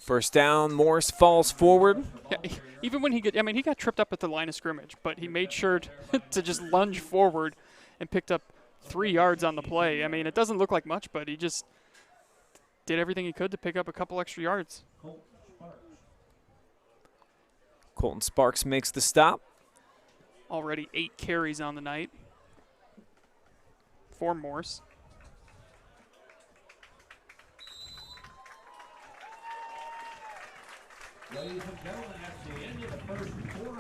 First down, Morris falls forward. Yeah, even when he got tripped up at the line of scrimmage, but he made sure to just lunge forward and picked up 3 yards on the play. I mean, it doesn't look like much, but he just did everything he could to pick up a couple extra yards. Colton Sparks makes the stop. Already 8 carries on the night for Morse.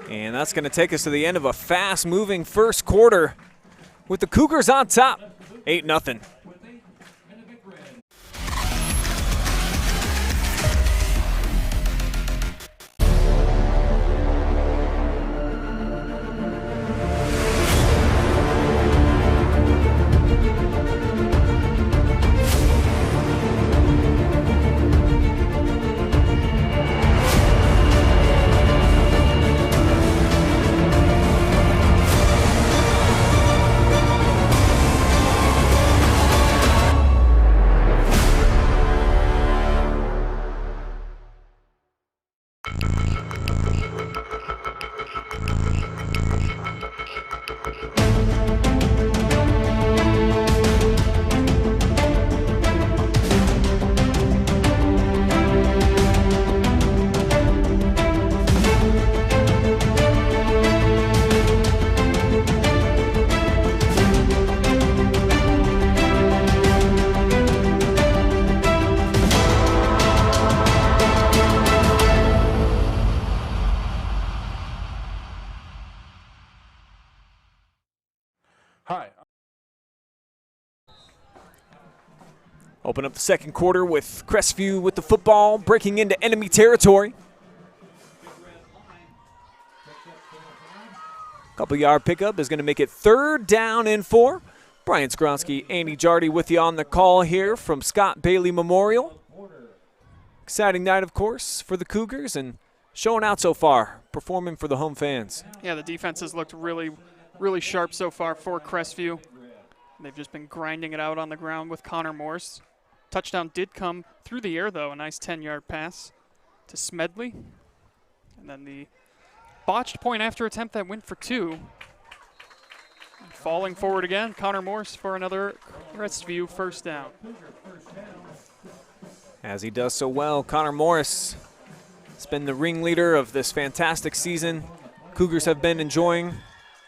And that's going to take us to the end of a fast-moving first quarter with the Cougars on top, 8-0. Hi. Open up the second quarter with Crestview with the football, breaking into enemy territory. Couple-yard pickup is going to make it 3rd down and 4. Brian Skronsky, Andy Jardy with you on the call here from Scott Bailey Memorial. Exciting night, of course, for the Cougars and showing out so far, performing for the home fans. Yeah, the defense has looked really sharp so far for Crestview. They've just been grinding it out on the ground with Connor Morse. Touchdown did come through the air, though, a nice 10-yard pass to Smedley. And then the botched point after attempt that went for 2. And falling forward again, Connor Morse for another Crestview first down. As he does so well, Connor Morris has been the ringleader of this fantastic season. Cougars have been enjoying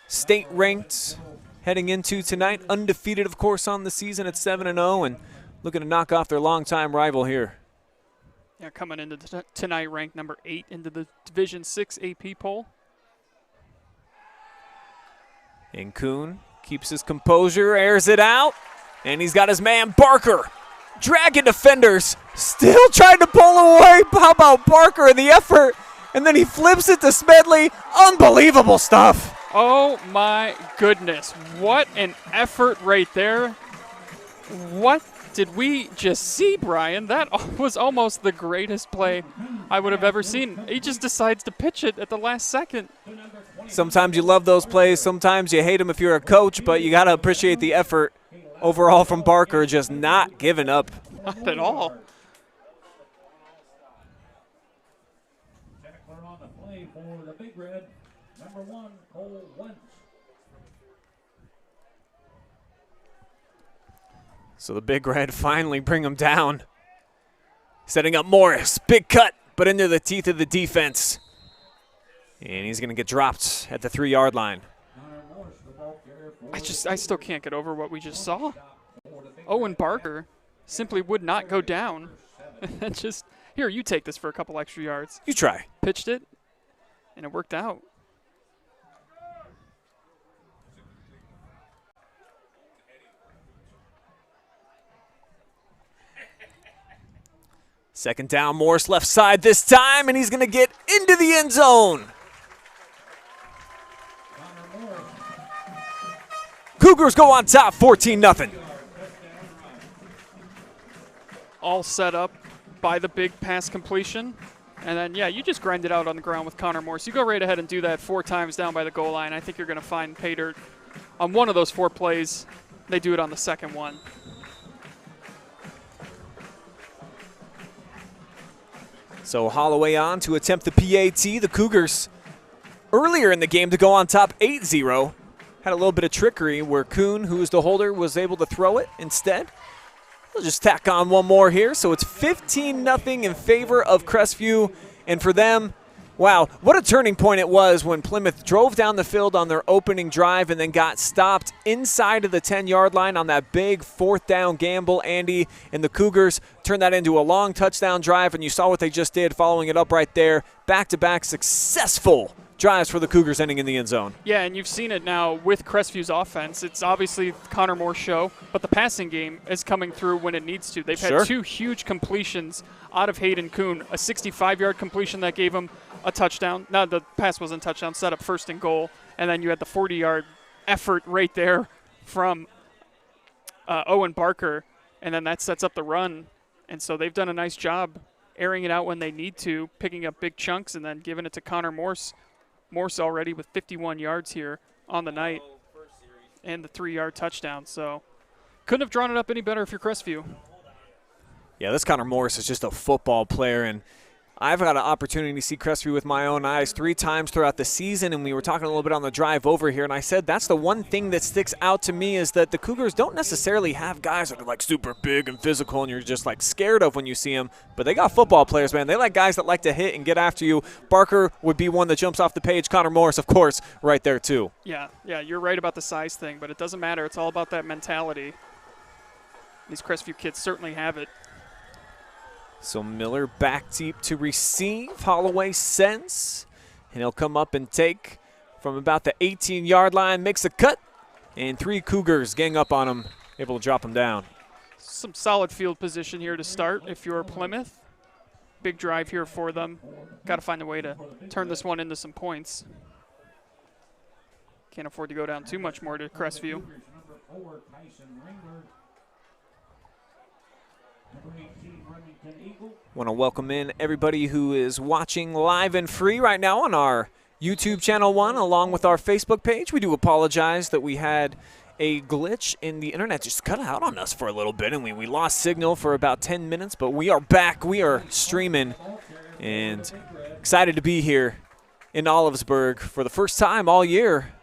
state ranked heading into tonight. Undefeated, of course, on the season at 7-0 and looking to knock off their longtime rival here. Yeah, coming into tonight ranked number 8 into the Division 6 AP poll. And Kuhn keeps his composure, airs it out, and he's got his man Barker. Dragging defenders, still trying to pull away. How about Barker and the effort? And then he flips it to Smedley. Unbelievable stuff. Oh my goodness, what an effort right there. What did we just see, Brian? That was almost the greatest play I would have ever seen. He just decides to pitch it at the last second. Sometimes you love those plays, sometimes you hate them if you're a coach, but you got to appreciate the effort overall from Barker, just not giving up. Not at all. On the play for the Big Red, number 1, Cole Wentz. So the Big Red finally bring him down. Setting up Morris, big cut, but into the teeth of the defense. And he's going to get dropped at the 3-yard line. I still can't get over what we just saw. Owen Barker simply would not go down. And just, here, you take this for a couple extra yards. You try. Pitched it, and it worked out. Second down, Morris left side this time, and he's going to get into the end zone. Cougars go on top, 14-0. All set up by the big pass completion. And then, yeah, you just grind it out on the ground with Connor Morse. You go right ahead and do that 4 times down by the goal line. I think you're going to find pay dirt on one of those 4 plays. They do it on the second one. So Holloway on to attempt the PAT. The Cougars earlier in the game to go on top 8-0. Had a little bit of trickery where Kuhn, who was the holder, was able to throw it instead. We'll just tack on one more here. So it's 15-0 in favor of Crestview. And for them, wow, what a turning point it was when Plymouth drove down the field on their opening drive and then got stopped inside of the 10-yard line on that big fourth down gamble, Andy. And the Cougars turned that into a long touchdown drive, and you saw what they just did following it up right there. Back-to-back successful drives for the Cougars ending in the end zone. Yeah, and you've seen it now with Crestview's offense. It's obviously Connor Moore's show, but the passing game is coming through when it needs to. They've had two huge completions out of Hayden Kuhn, a 65-yard completion that gave him a touchdown. No, the pass wasn't a touchdown, set up first and goal, and then you had the 40-yard effort right there from Owen Barker, and then that sets up the run. And so they've done a nice job airing it out when they need to, picking up big chunks and then giving it to Connor Morse. Morse already with 51 yards here on the night and the 3-yard touchdown. So couldn't have drawn it up any better if you're Crestview. Yeah, this Connor Morris is just a football player, and I've got an opportunity to see Crestview with my own eyes 3 times throughout the season, and we were talking a little bit on the drive over here, and I said that's the one thing that sticks out to me is that the Cougars don't necessarily have guys that are like super big and physical and you're just like scared of when you see them, but they got football players, man. They like guys that like to hit and get after you. Barker would be one that jumps off the page. Connor Morris, of course, right there too. Yeah, you're right about the size thing, but it doesn't matter. It's all about that mentality. These Crestview kids certainly have it. So Miller back deep to receive. Holloway sends, and he'll come up and take from about the 18-yard line, makes a cut, and 3 Cougars gang up on him, able to drop him down. Some solid field position here to start if you're Plymouth. Big drive here for them. Got to find a way to turn this one into some points. Can't afford to go down too much more to Crestview. Want to welcome in everybody who is watching live and free right now on our YouTube channel 1 along with our Facebook page. We do apologize that we had a glitch in the internet just cut out on us for a little bit, and we lost signal for about 10 minutes, but we are back. We are streaming and excited to be here in Olivesburg for the first time all year.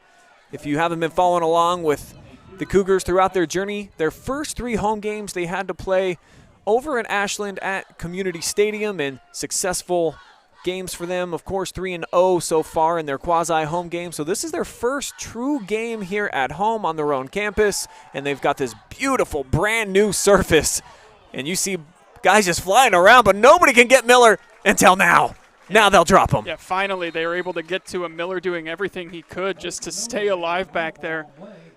If you haven't been following along with the Cougars throughout their journey, their first 3 home games they had to play over in Ashland at Community Stadium, and successful games for them. Of course, 3-0 so far in their quasi-home game. So this is their first true game here at home on their own campus, and they've got this beautiful brand new surface. And you see guys just flying around, but nobody can get Miller until now. Now they'll drop him. Yeah, finally they were able to get to a Miller doing everything he could just to stay alive back there.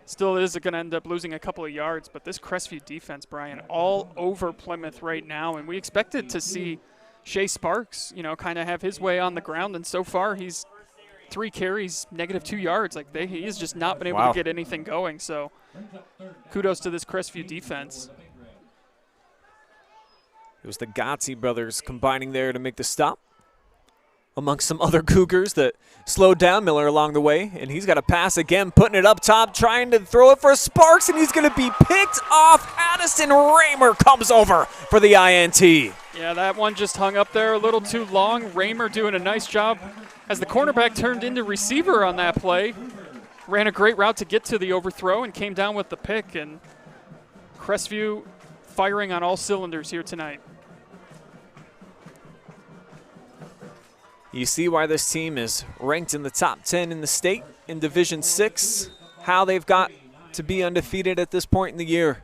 Still is going to end up losing a couple of yards, but this Crestview defense, Brian, all over Plymouth right now, and we expected to see Shea Sparks, kind of have his way on the ground, and so far he's 3 carries, -2 yards. Like he has just not been able to get anything going. So kudos to this Crestview defense. It was the Gotzi brothers combining there to make the stop, amongst some other Cougars that slowed down Miller along the way. And he's got a pass again, putting it up top, trying to throw it for Sparks, and he's going to be picked off. Addison Raymer comes over for the INT. Yeah, that one just hung up there a little too long. Raymer doing a nice job as the cornerback turned into receiver on that play. Ran a great route to get to the overthrow and came down with the pick. And Crestview firing on all cylinders here tonight. You see why this team is ranked in the top 10 in the state in Division 6, how they've got to be undefeated at this point in the year.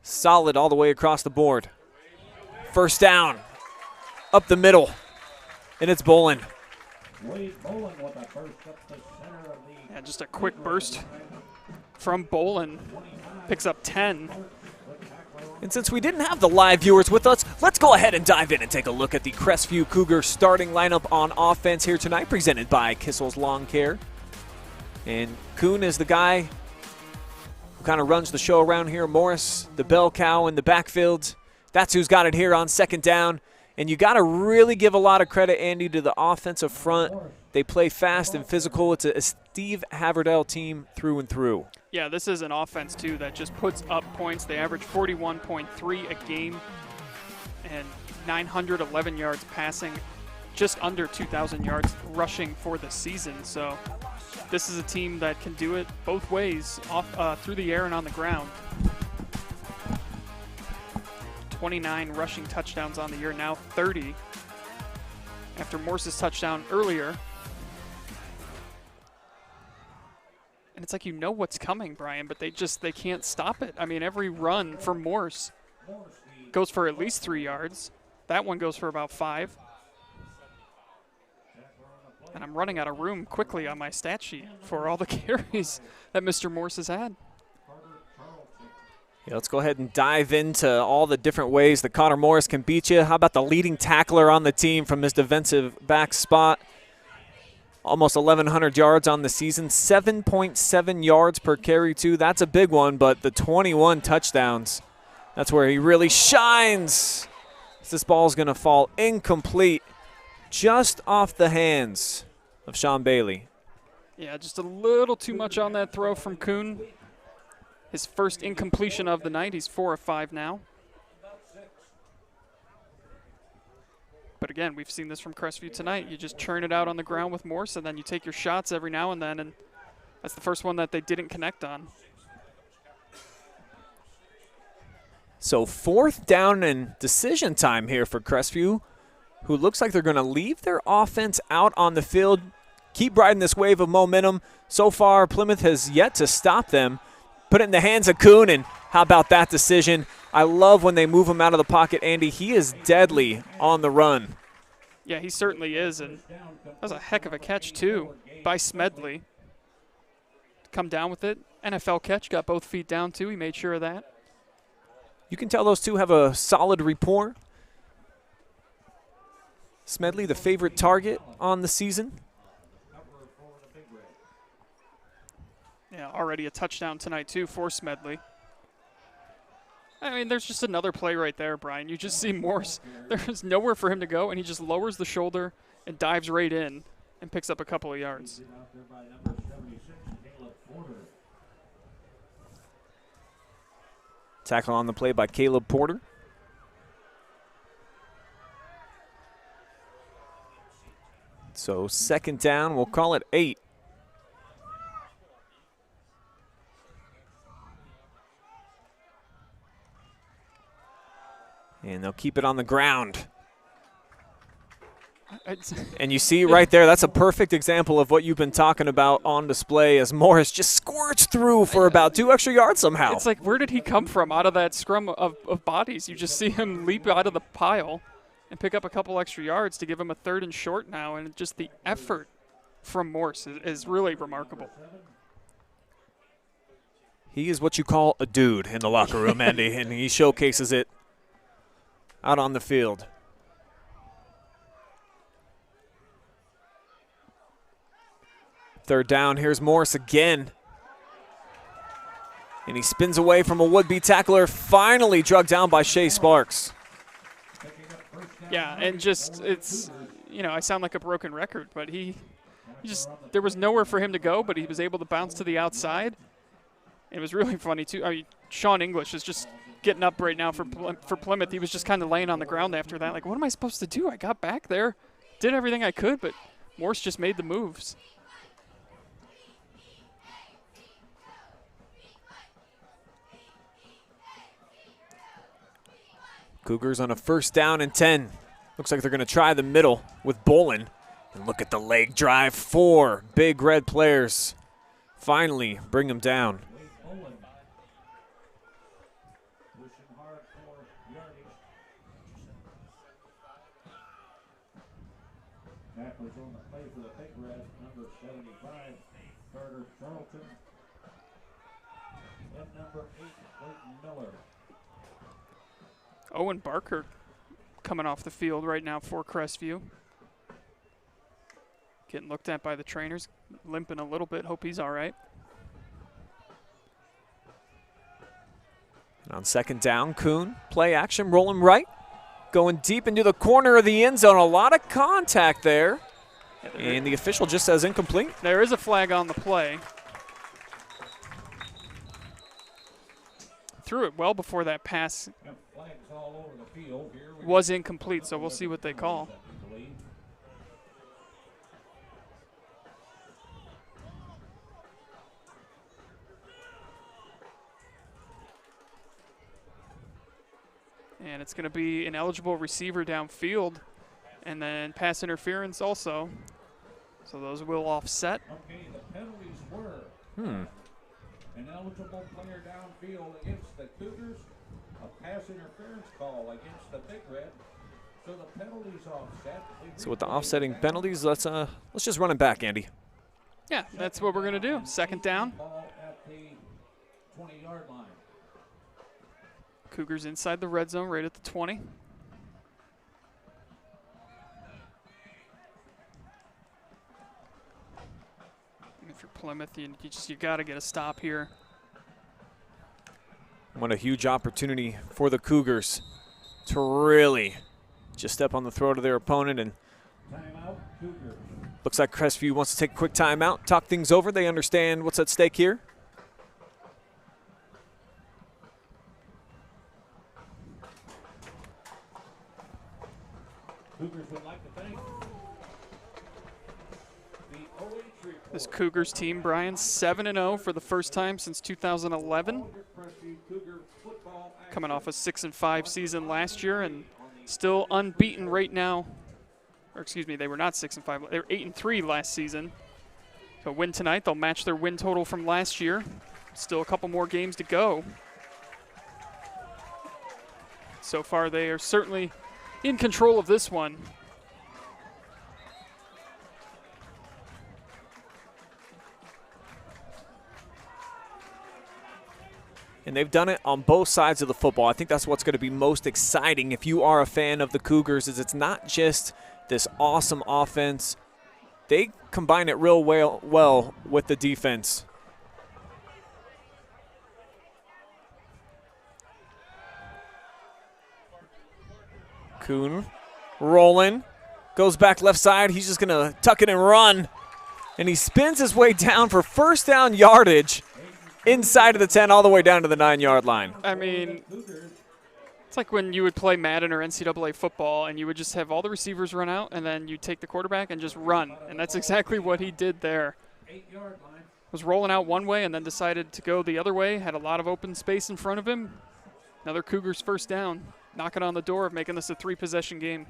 Solid all the way across the board. First down, up the middle, and it's Bolin. Yeah, just a quick burst from Bolin. Picks up 10. And since we didn't have the live viewers with us, let's go ahead and dive in and take a look at the Crestview Cougars starting lineup on offense here tonight, presented by Kissel's Lawncare. And Kuhn is the guy who kind of runs the show around here. Morris, the bell cow in the backfield. That's who's got it here on second down. And you got to really give a lot of credit, Andy, to the offensive front. They play fast and physical. It's a Steve Haverdell team through and through. Yeah, this is an offense, too, that just puts up points. They average 41.3 a game. and 911 yards passing, just under 2,000 yards rushing for the season. So this is a team that can do it both ways, off through the air and on the ground. 29 rushing touchdowns on the year, now 30 after Morse's touchdown earlier. And it's like, you know what's coming, Brian, but they can't stop it. I mean, every run for Morse goes for at least 3 yards. That one goes for about 5. And I'm running out of room quickly on my stat sheet for all the carries that Mr. Morse has had. Yeah, let's go ahead and dive into all the different ways that Connor Morris can beat you. How about the leading tackler on the team from his defensive back spot? Almost 1,100 yards on the season, 7.7 yards per carry too. That's a big one, but the 21 touchdowns, that's where he really shines. This ball's going to fall incomplete, just off the hands of Sean Bailey. Yeah, just a little too much on that throw from Kuhn. His first incompletion of the night. He's 4 of 5 now. But again, we've seen this from Crestview tonight. You just churn it out on the ground with Morse, and then you take your shots every now and then, and that's the first one that they didn't connect on. So 4th down and decision time here for Crestview, who looks like they're going to leave their offense out on the field, keep riding this wave of momentum. So far, Plymouth has yet to stop them. Put it in the hands of Kuhn, and how about that decision? I love when they move him out of the pocket, Andy. He is deadly on the run. Yeah, he certainly is, and that was a heck of a catch, too, by Smedley. Come down with it. NFL catch, got both feet down, too. He made sure of that. You can tell those two have a solid rapport. Smedley, the favorite target on the season. Yeah, already a touchdown tonight, too, for Smedley. I mean, there's just another play right there, Brian. You just see Morse. There's nowhere for him to go, and he just lowers the shoulder and dives right in and picks up a couple of yards. Tackle on the play by Caleb Porter. So 2nd down, we'll call it 8. And they'll keep it on the ground. And you see right there, that's a perfect example of what you've been talking about on display as Morris just squirts through for about 2 extra yards somehow. It's like, where did he come from out of that scrum of bodies? You just see him leap out of the pile and pick up a couple extra yards to give him a 3rd and short now. And just the effort from Morse is really remarkable. He is what you call a dude in the locker room, Andy, and he showcases it out on the field. Third down, here's Morris again. And he spins away from a would-be tackler, finally drugged down by Shea Sparks. Yeah, and just, it's, you know, I sound like a broken record, but he just, there was nowhere for him to go, but he was able to bounce to the outside. It was really funny, too. I mean, Sean English is just getting up right now for Plymouth. He was just kind of laying on the ground after that. Like, what am I supposed to do? I got back there, did everything I could, but Morse just made the moves. Cougars on a 1st down and 10. Looks like they're going to try the middle with Bolin. And look at the leg drive. 4 big red players finally bring him down. Owen Barker coming off the field right now for Crestview. Getting looked at by the trainers, limping a little bit. Hope he's all right. And on 2nd down, Kuhn, play action, rolling right. Going deep into the corner of the end zone. A lot of contact there. And the official just says incomplete. There is a flag on the play. threw it well before that pass And flags all over the field here. was incomplete, so we'll see what they call. And it's going to be an eligible receiver downfield, and then pass interference also. So those will offset. Okay, the penalties were an eligible player downfield against the Cougars, a pass interference call against the Big Red. So the penalties offset. So with the offsetting penalties, let's just run it back, Andy. Yeah, that's what we're going to do. Second down. Ball at the 20-yard line. Cougars inside the red zone right at the 20. If you're Plymouth, you got to get a stop here. What a huge opportunity for the Cougars to really just step on the throat of their opponent. And Timeout, Cougars. looks like Crestview wants to take a quick timeout, talk things over. They understand what's at stake here. Cougars would like to thank the OH.REPORT. This Cougars team, Brian, 7-0 for the first time since 2011. Coming off a 6-5 season last year and still unbeaten right now. Or excuse me, they were not 6-5. They were 8-3 last season. So win tonight, they'll match their win total from last year. Still a couple more games to go. So far, they are certainly in control of this one. And they've done it on both sides of the football. I think that's what's going to be most exciting if you are a fan of the Cougars, is it's not just this awesome offense. They combine it real well with the defense. Kuhn rolling, goes back left side. He's just going to tuck it and run. And he spins his way down for first down yardage inside of the 10 all the way down to the 9-yard line. I mean, it's like when you would play Madden or NCAA football and you would just have all the receivers run out and then you take the quarterback and just run. And that's exactly what he did there. Was rolling out one way and then decided to go the other way, had a lot of open space in front of him. Another Cougars first down, knocking on the door of making this a 3-possession game.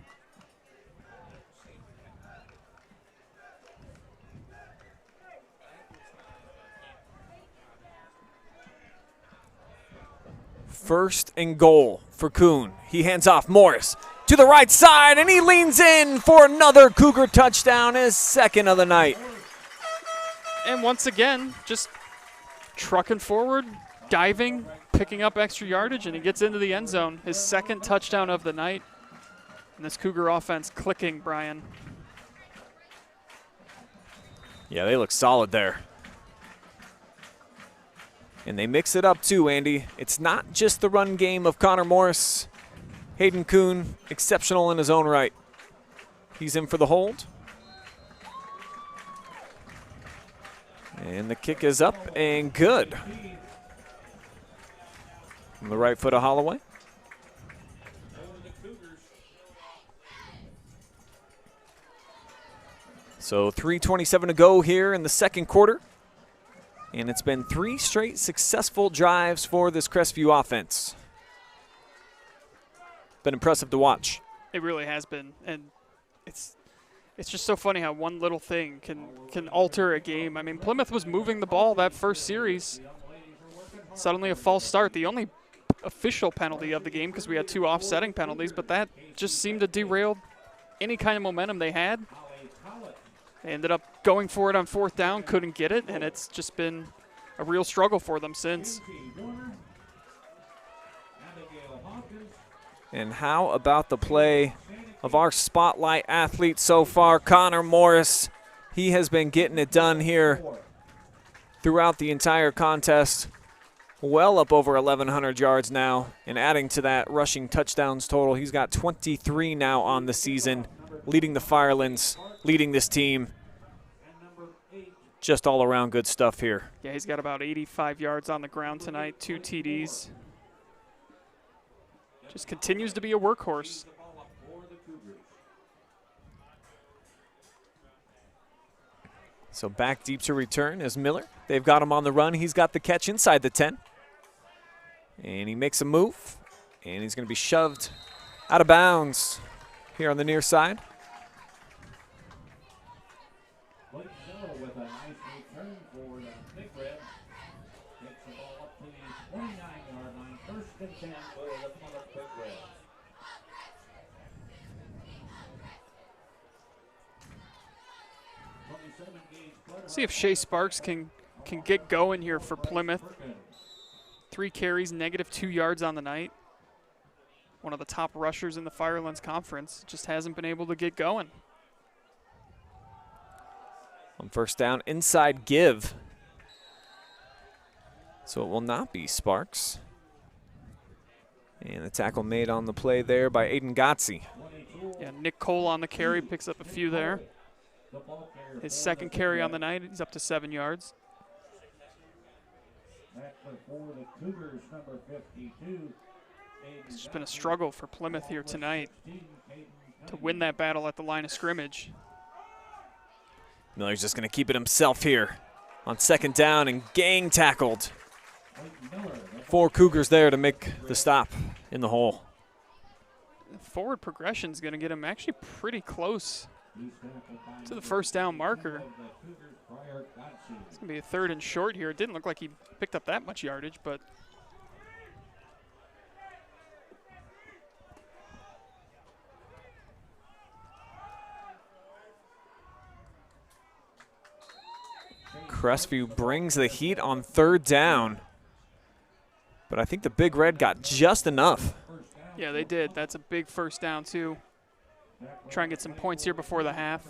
First and goal for Kuhn. He hands off Morris to the right side, and he leans in for another Cougar touchdown, his second of the night. And once again, just trucking forward, diving, picking up extra yardage, and he gets into the end zone. His second touchdown of the night. And this Cougar offense clicking, Brian. Yeah, they look solid there. And they mix it up too, Andy. It's not just the run game of Connor Morris. Hayden Kuhn, exceptional in his own right. He's in for the hold. And the kick is up and good. From the right foot of Holloway. So 3:27 to go here in the second quarter. And it's been 3 straight successful drives for this Crestview offense. Been impressive to watch. It really has been. And it's just so funny how one little thing can alter a game. I mean, Plymouth was moving the ball that first series. Suddenly a false start. The only official penalty of the game, because we had 2 offsetting penalties, but that just seemed to derail any kind of momentum they had. They ended up going for it on 4th down, couldn't get it, and it's just been a real struggle for them since. And how about the play of our spotlight athlete so far, Connor Morris? He has been getting it done here throughout the entire contest. Well up over 1,100 yards now, and adding to that rushing touchdowns total. He's got 23 now on the season, leading the Firelands, leading this team. Just all around good stuff here. Yeah, he's got about 85 yards on the ground tonight, 2 TDs. Just continues to be a workhorse. So back deep to return is Miller. They've got him on the run. He's got the catch inside the 10. And he makes a move. And he's going to be shoved out of bounds here on the near side. With a nice return for the Big Red. Takes the ball up to the 29-yard line. First and 10 for the Plymouth Big Red. See if Shea Sparks can get going here for Plymouth. 3 carries, -2 yards on the night. One of the top rushers in the Firelands Conference. Just hasn't been able to get going. On first down, inside give. So it will not be Sparks. And the tackle made on the play there by Aiden Gotze. Yeah, Nick Cole on the carry, picks up a few there. His second carry on the night, he's up to 7 yards. It's just been a struggle for Plymouth here tonight to win that battle at the line of scrimmage. Miller's just going to keep it himself here on second down and gang tackled. 4 Cougars there to make the stop in the hole. Forward progression is going to get him actually pretty close to the first down marker. It's going to be a 3rd and short here. It didn't look like he picked up that much yardage, but Crestview brings the heat on 3rd down. But I think the Big Red got just enough. Yeah, they did. That's a big first down, too. Try and get some points here before the half.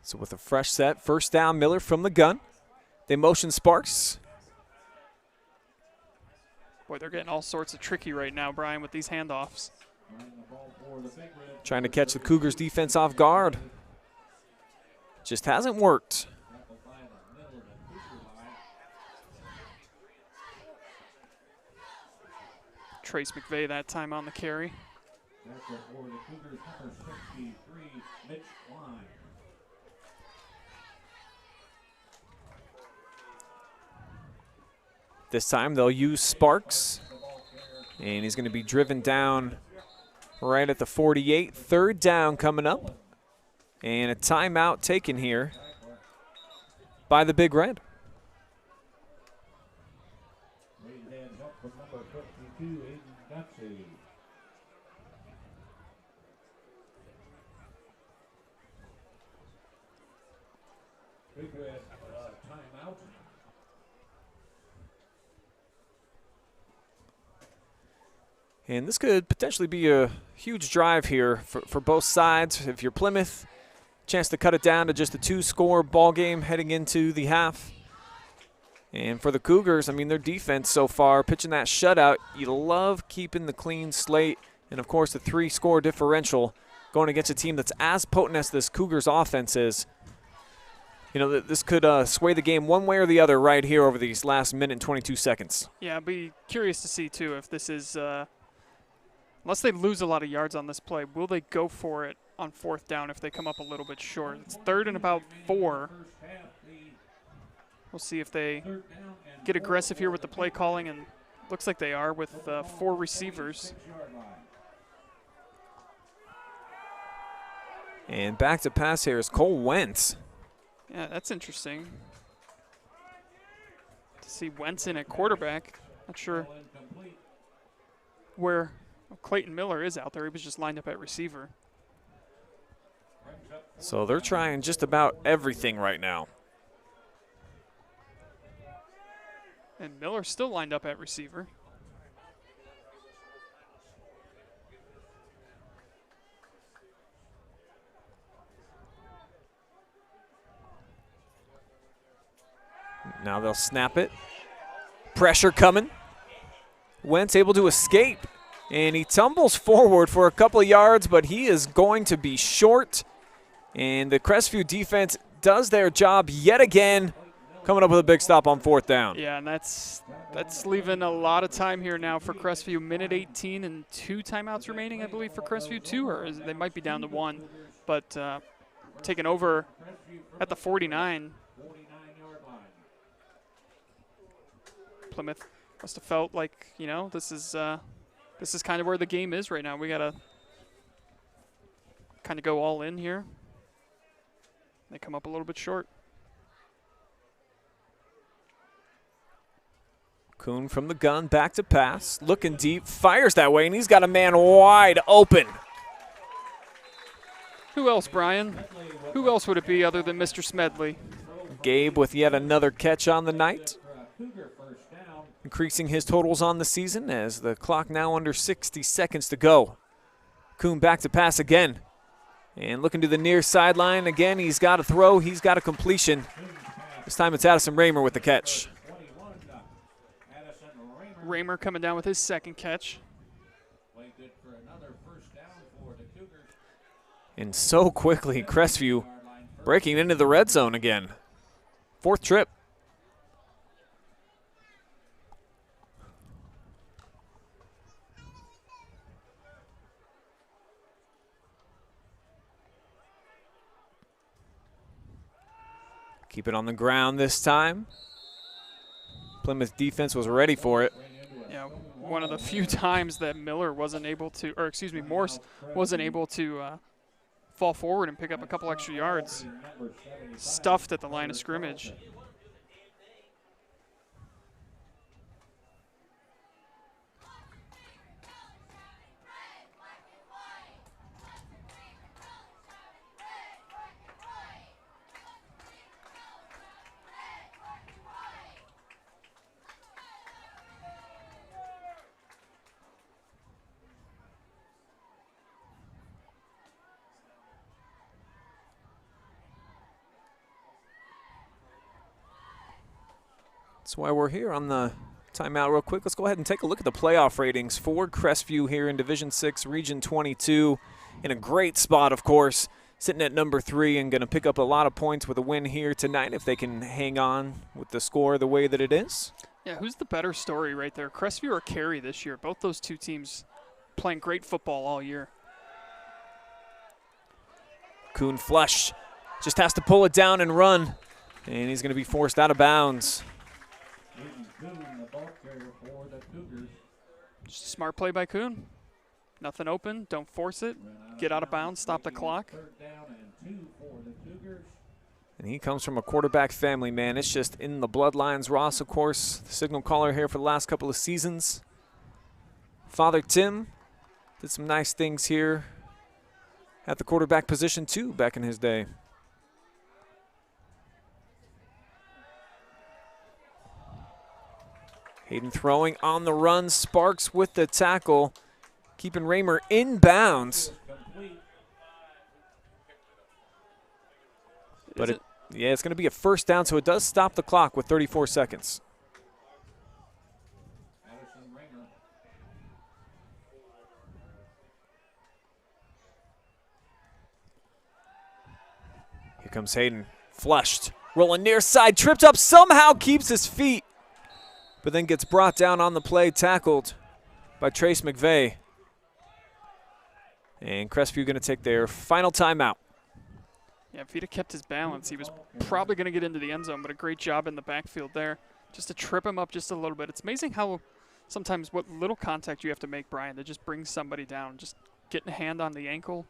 So with a fresh set, first down, Miller from the gun. They motion Sparks. Boy, they're getting all sorts of tricky right now, Brian, with these handoffs. Trying to catch the Cougars defense off guard. Just hasn't worked. Trace McVeigh that time on the carry. This time they'll use Sparks. And he's going to be driven down right at the 48. 3rd down coming up. And a timeout taken here by the Big Red. Big Red timeout. And this could potentially be a huge drive here for both sides. If you're Plymouth, chance to cut it down to just a 2-score ball game heading into the half. And for the Cougars, I mean, their defense so far, pitching that shutout, you love keeping the clean slate. And, of course, the 3-score differential going against a team that's as potent as this Cougars offense is. You know, this could sway the game one way or the other right here over these last minute and 22 seconds. Yeah, I'd be curious to see, too, if this is unless they lose a lot of yards on this play, will they go for it on 4th down if they come up a little bit short? It's 3rd and about 4. We'll see if they get aggressive here with the play calling, and looks like they are with 4 receivers. And back to pass here is Cole Wentz. Yeah, that's interesting. To see Wentz in at quarterback. Not sure where Clayton Miller is out there. He was just lined up at receiver. So they're trying just about everything right now. And Miller's still lined up at receiver. Now they'll snap it. Pressure coming. Wentz able to escape. And he tumbles forward for a couple of yards, but he is going to be short. And the Crestview defense does their job yet again, coming up with a big stop on 4th down. Yeah, and that's leaving a lot of time here now for Crestview. Minute 18 and 2 timeouts remaining, I believe, for Crestview, 2, or they might be down to 1. But taking over at the 49. Plymouth must have felt like, you know, this is kind of where the game is right now. We got to kind of go all in here. They come up a little bit short. Kuhn from the gun, back to pass, looking deep, fires that way, and he's got a man wide open. Who else, Brian? Who else would it be other than Mr. Smedley? Gabe with yet another catch on the night, increasing his totals on the season as the clock now under 60 seconds to go. Kuhn back to pass again. And looking to the near sideline again, he's got a throw, he's got a completion. This time it's Addison Raymer with the catch. Raymer coming down with his 2nd catch. And so quickly, Crestview breaking into the red zone again. 4th trip. Keep it on the ground this time. Plymouth defense was ready for it. Yeah, one of the few times that Morse wasn't able to fall forward and pick up a couple extra yards. Stuffed at the line of scrimmage. That's why we're here on the timeout real quick. Let's go ahead and take a look at the playoff ratings for Crestview here in Division 6, Region 22. In a great spot, of course, sitting at number 3 and going to pick up a lot of points with a win here tonight if they can hang on with the score the way that it is. Yeah, who's the better story right there? Crestview or Cary this year? Both those two teams playing great football all year. Kuhn flush, just has to pull it down and run, and he's going to be forced out of bounds. Just a smart play by Kuhn. Nothing open, don't force it. Get out of bounds, stop the clock. And he comes from a quarterback family, man. It's just in the bloodlines. Ross, of course, the signal caller here for the last couple of seasons. Father Tim did some nice things here at the quarterback position, too, back in his day. Hayden throwing on the run. Sparks with the tackle, keeping Raymer in bounds. But it's going to be a 1st down, so it does stop the clock with 34 seconds. Here comes Hayden, flushed, rolling near side, tripped up, somehow keeps his feet, but then gets brought down on the play, tackled by Trace McVeigh. And Crestview going to take their final timeout. Yeah, if he'd have kept his balance, he was probably going to get into the end zone, but a great job in the backfield there just to trip him up just a little bit. It's amazing how sometimes what little contact you have to make, Brian, to just bring somebody down. Just getting a hand on the ankle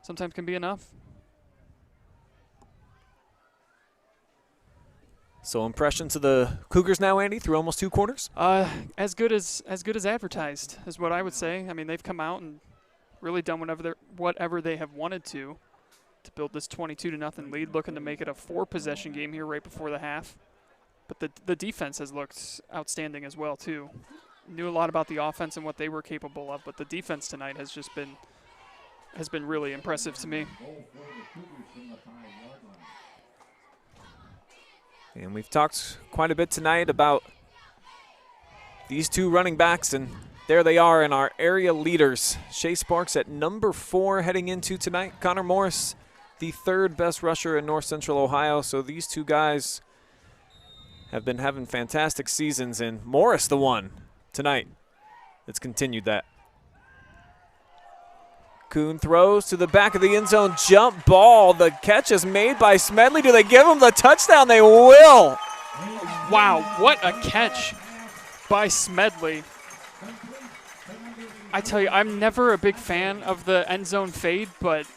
sometimes can be enough. So impressions of the Cougars now, Andy, through almost 2 quarters? As good as advertised is what I would say. I mean, they've come out and really done whatever they have wanted to build this 22-0 lead, looking to make it a 4-possession game here right before the half. But the defense has looked outstanding as well, too. Knew a lot about the offense and what they were capable of, but the defense tonight has just been really impressive to me. And we've talked quite a bit tonight about these 2 running backs, and There they are in our area leaders. Shea Sparks at number 4 heading into tonight. Connor Morris, the 3rd best rusher in North Central Ohio. So these two guys have been having fantastic seasons, and Morris the one tonight that's continued that. Kuhn throws to the back of the end zone, jump ball. The catch is made by Smedley. Do they give him the touchdown? They will. Wow, what a catch by Smedley. I tell you, I'm never a big fan of the end zone fade, but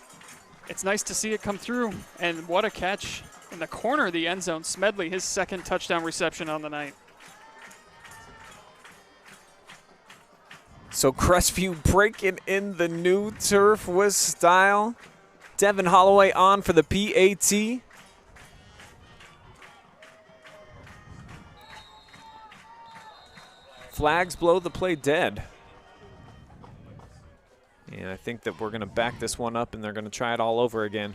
it's nice to see it come through. And what a catch in the corner of the end zone. Smedley, his 2nd touchdown reception on the night. So Crestview breaking in the new turf with style. Devin Holloway on for the PAT. Flags blow the play dead. And I think that we're going to back this one up, and they're going to try it all over again.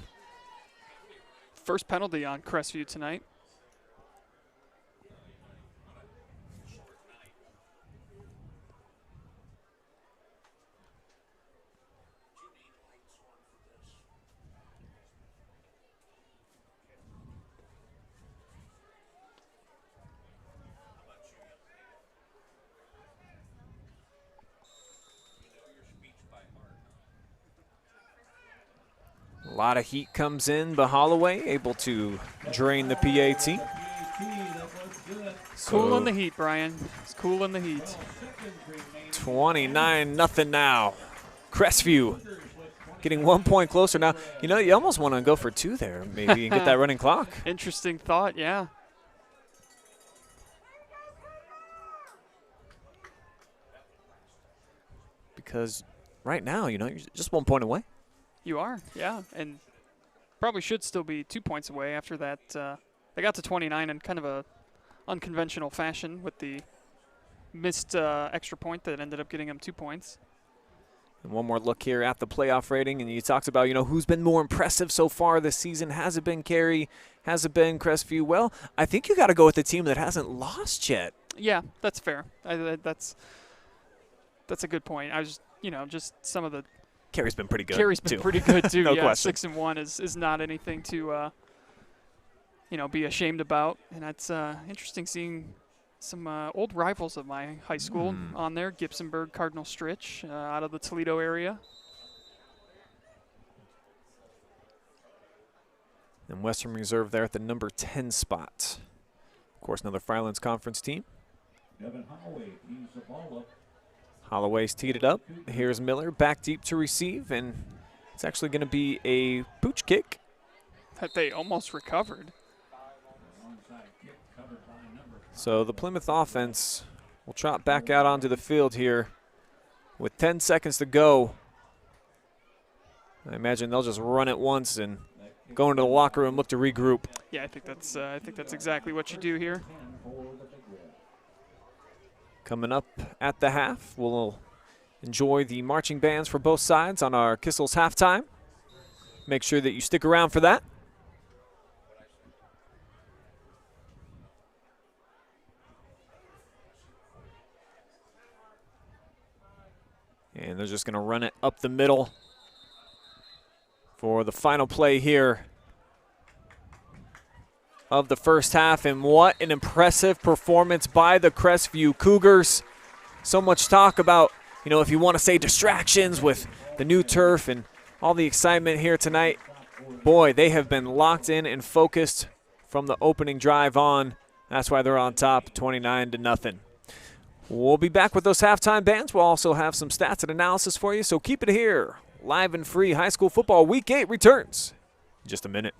First penalty on Crestview tonight. A lot of heat comes in, but Holloway able to drain the PAT. Cool in the heat, Brian. It's cool in the heat. 29-0 now. Crestview getting 1 point closer now. You know, you almost want to go for 2 there, maybe, and get that running clock. Interesting thought, yeah. Because right now, you know, you're just 1 point away. You are, yeah, and probably should still be 2 points away after that. They got to 29 in kind of a unconventional fashion with the missed extra point that ended up getting them 2 points. And one more look here at the playoff rating, and you talked about, you know, who's been more impressive so far this season. Has it been Cary? Has it been Crestview? Well, I think you got to go with the team that hasn't lost yet. Yeah, that's fair. That's a good point. I was, you know, just some of the. Cary's been pretty good. Cary's been pretty good too. No yeah, question. 6-1 is not anything to, you know, be ashamed about. And it's interesting seeing some old rivals of my high school on there. Gibsonburg, Cardinal Stritch, out of the Toledo area. And Western Reserve there at the number 10 spot. Of course, another Firelands Conference team. Devin Holloway tees the ball up. Holloway's teed it up. Here's Miller back deep to receive, and it's actually going to be a pooch kick. That they almost recovered. So the Plymouth offense will trot back out onto the field here with 10 seconds to go. I imagine they'll just run it once and go into the locker room, look to regroup. Yeah, I think that's exactly what you do here. Coming up at the half, we'll enjoy the marching bands for both sides on our Kissel's halftime. Make sure that you stick around for that. And they're just going to run it up the middle for the final play here of the first half. And what an impressive performance by the Crestview Cougars. So much talk about, you know, if you want to say distractions with the new turf and all the excitement here tonight. Boy, they have been locked in and focused from the opening drive on. That's why they're on top, 29-0. We'll be back with those halftime bands. We'll also have some stats and analysis for you, so keep it here. Live and free high school football Week 8 returns in just a minute.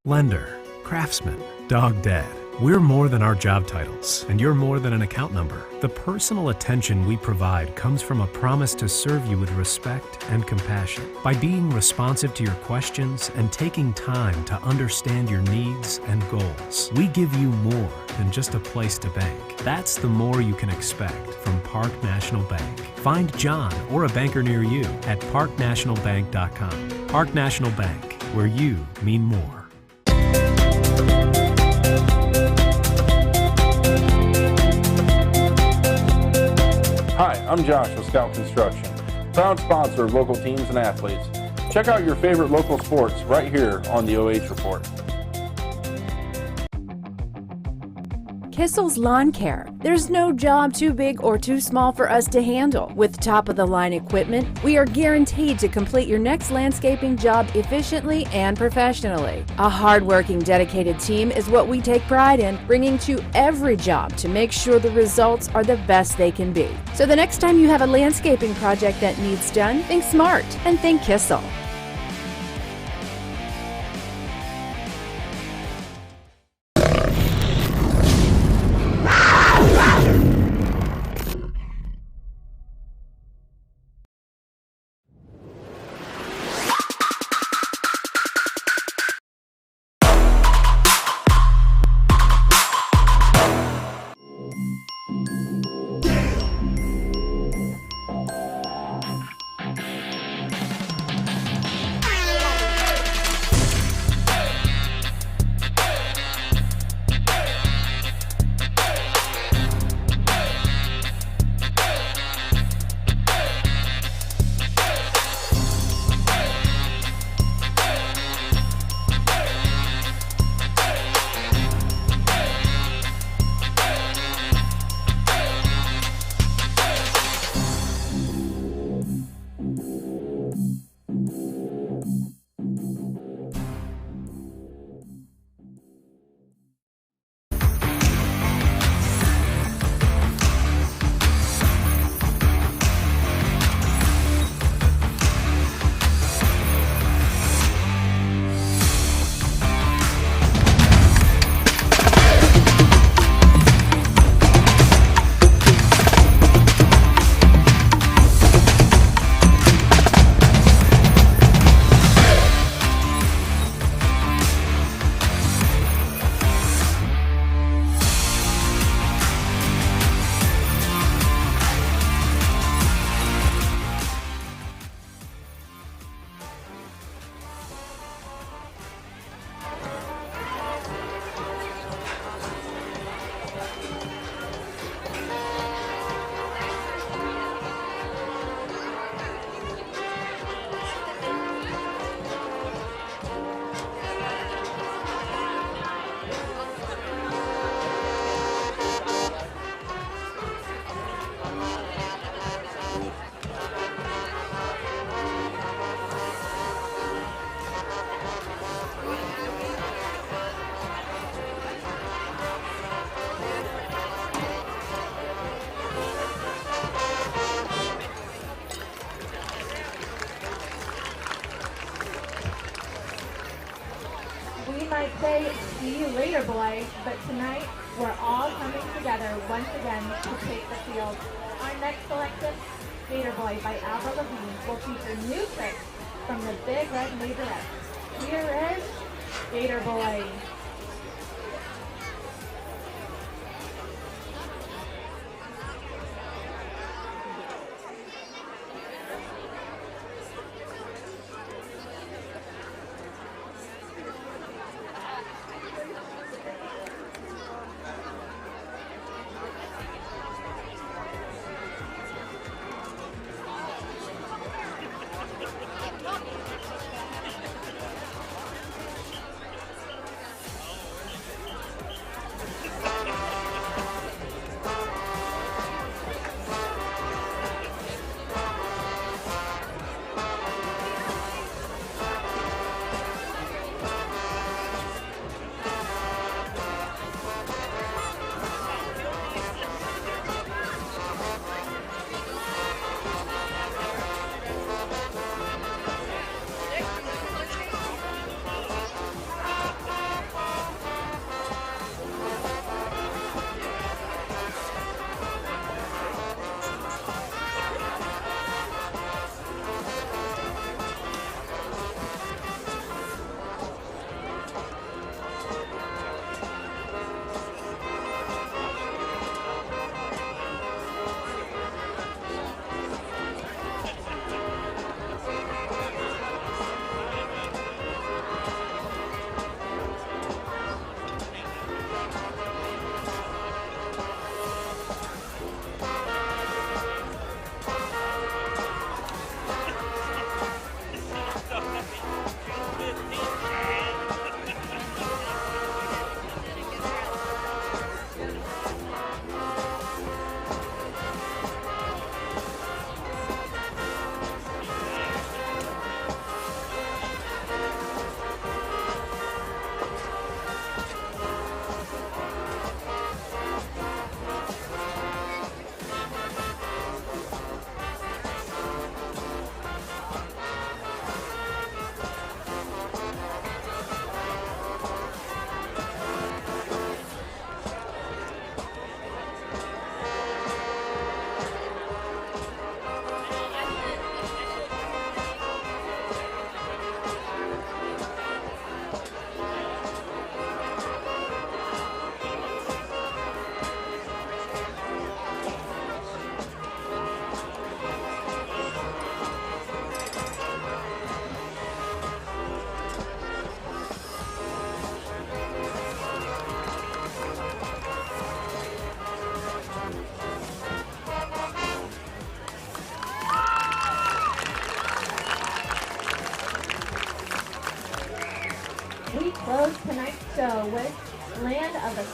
Lender, craftsman, dog dad. We're more than our job titles, and you're more than an account number. The personal attention we provide comes from a promise to serve you with respect and compassion. By being responsive to your questions and taking time to understand your needs and goals, we give you more than just a place to bank. That's the more you can expect from Park National Bank. Find John or a banker near you at parknationalbank.com. Park National Bank, where you mean more. I'm Josh with Scout Construction, proud sponsor of local teams and athletes. Check out your favorite local sports right here on the OH Report. Kissel's Lawncare. There's no job too big or too small for us to handle. With top-of-the-line equipment, we are guaranteed to complete your next landscaping job efficiently and professionally. A hard-working, dedicated team is what we take pride in, bringing to every job to make sure the results are the best they can be. So the next time you have a landscaping project that needs done, think smart and think Kissel. We might say, see you later, boys, but tonight we're all coming together once again to take the field. Our next selection, Gator Boy by Avril Lavigne, will feature new tricks from the Big Red Majorette. Here is Gator Boy.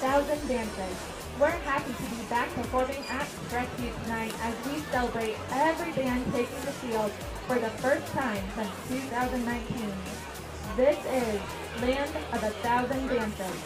1,000 dances. We're happy to be back performing at Crestview tonight as we celebrate every band taking the field for the first time since 2019. This is Land of 1,000 Dances.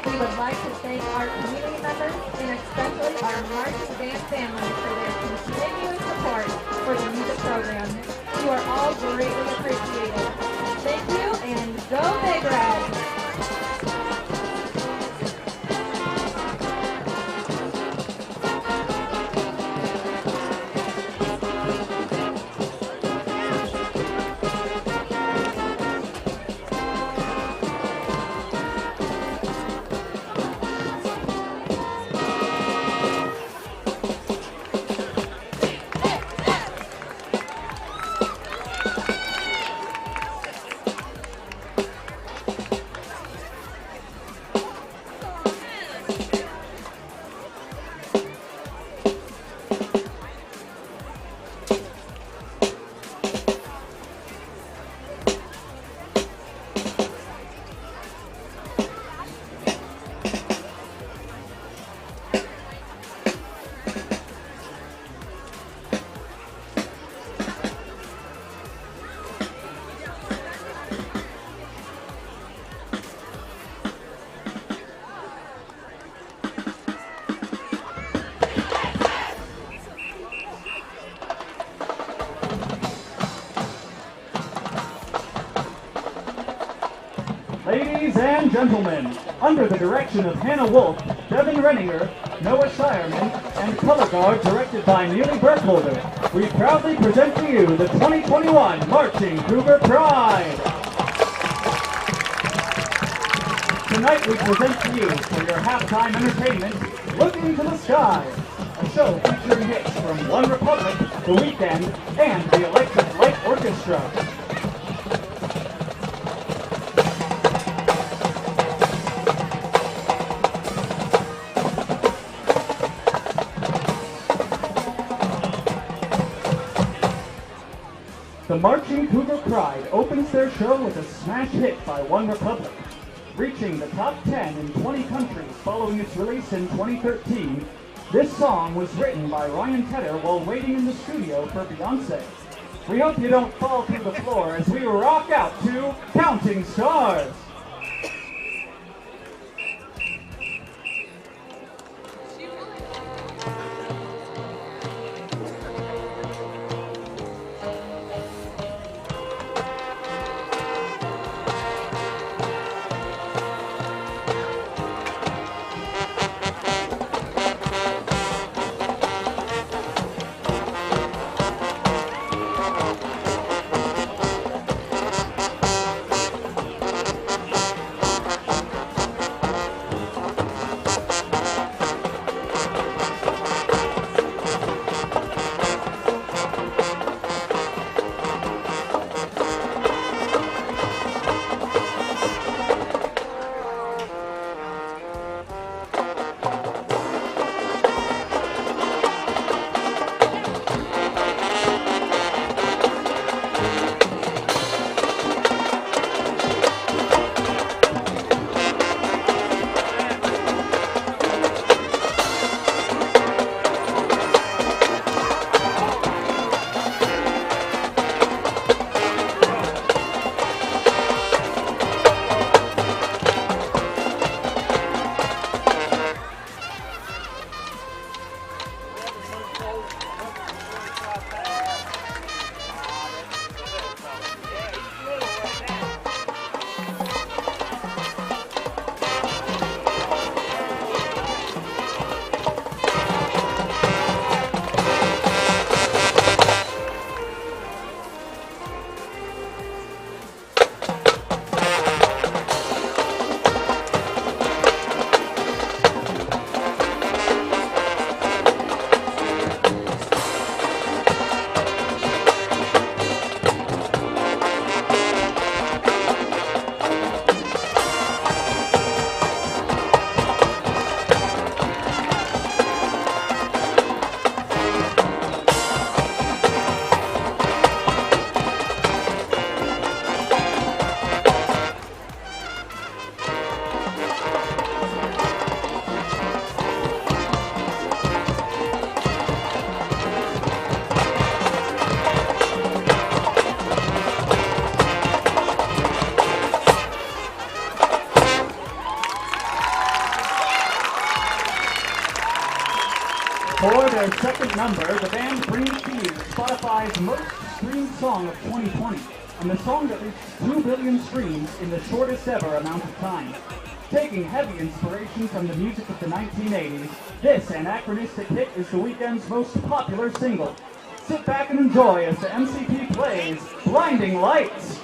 We would like to thank our community members and especially our marching band family for their continuous support for the music program. You are all greatly appreciated. Thank you and go Big Red! Ladies and gentlemen, under the direction of Hannah Wolf, Devin Renninger, Noah Shireman, and color guard directed by Neely Burkholder, we proudly present to you the 2021 Marching Cougar Pride. Tonight we present to you for your halftime entertainment, Looking to the Sky, a show featuring hits from One Republic, The Weeknd, and the Electric Light Orchestra. The Marching Cougar Pride opens their show with a smash hit by One Republic. Reaching the top 10 in 20 countries following its release in 2013, this song was written by Ryan Tedder while waiting in the studio for Beyonce. We hope you don't fall through the floor as we rock out to Counting Stars. For their second number, the band brings to you Spotify's most streamed song of 2020, and the song that reached 2 billion streams in the shortest ever amount of time. Taking heavy inspiration from the music of the 1980s, this anachronistic hit is the weekend's most popular single. Sit back and enjoy as the MCP plays Blinding Lights.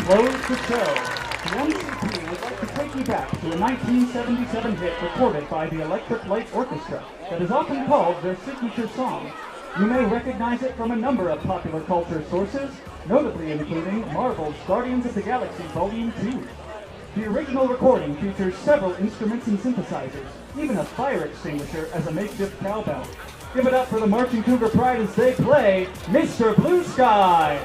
Close the show. The MCP would like to take you back to a 1977 hit recorded by the Electric Light Orchestra that is often called their signature song. You may recognize it from a number of popular culture sources, notably including Marvel's Guardians of the Galaxy Volume 2. The original recording features several instruments and synthesizers, even a fire extinguisher as a makeshift cowbell. Give it up for the Marching Cougar Pride as they play Mr. Blue Sky!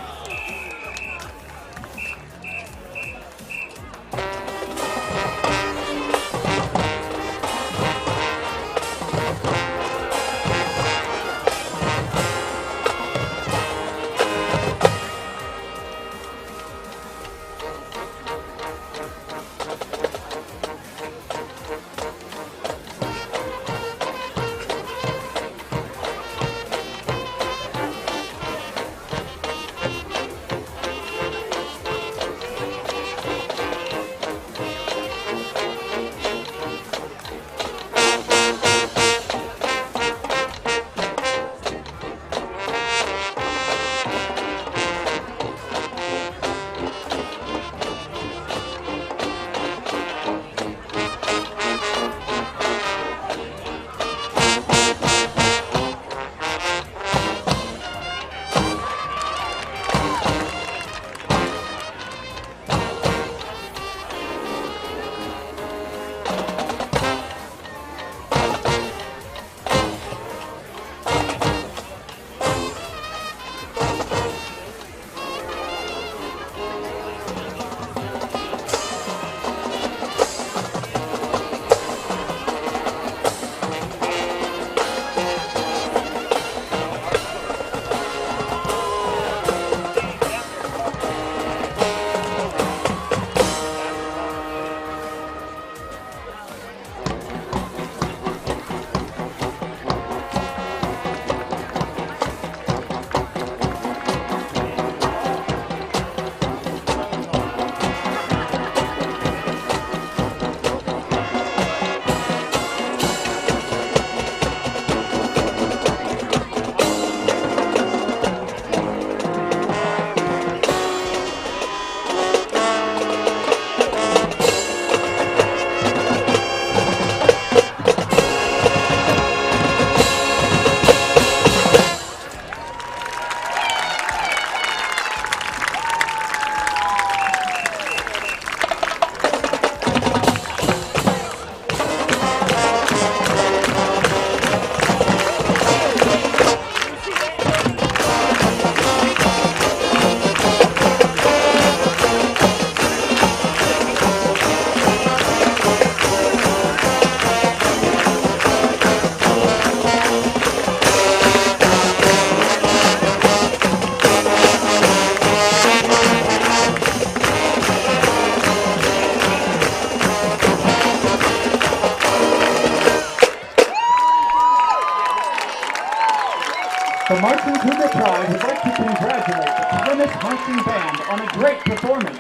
The Marching Cougar Pride would like to congratulate the Plymouth Marching Band on a great performance.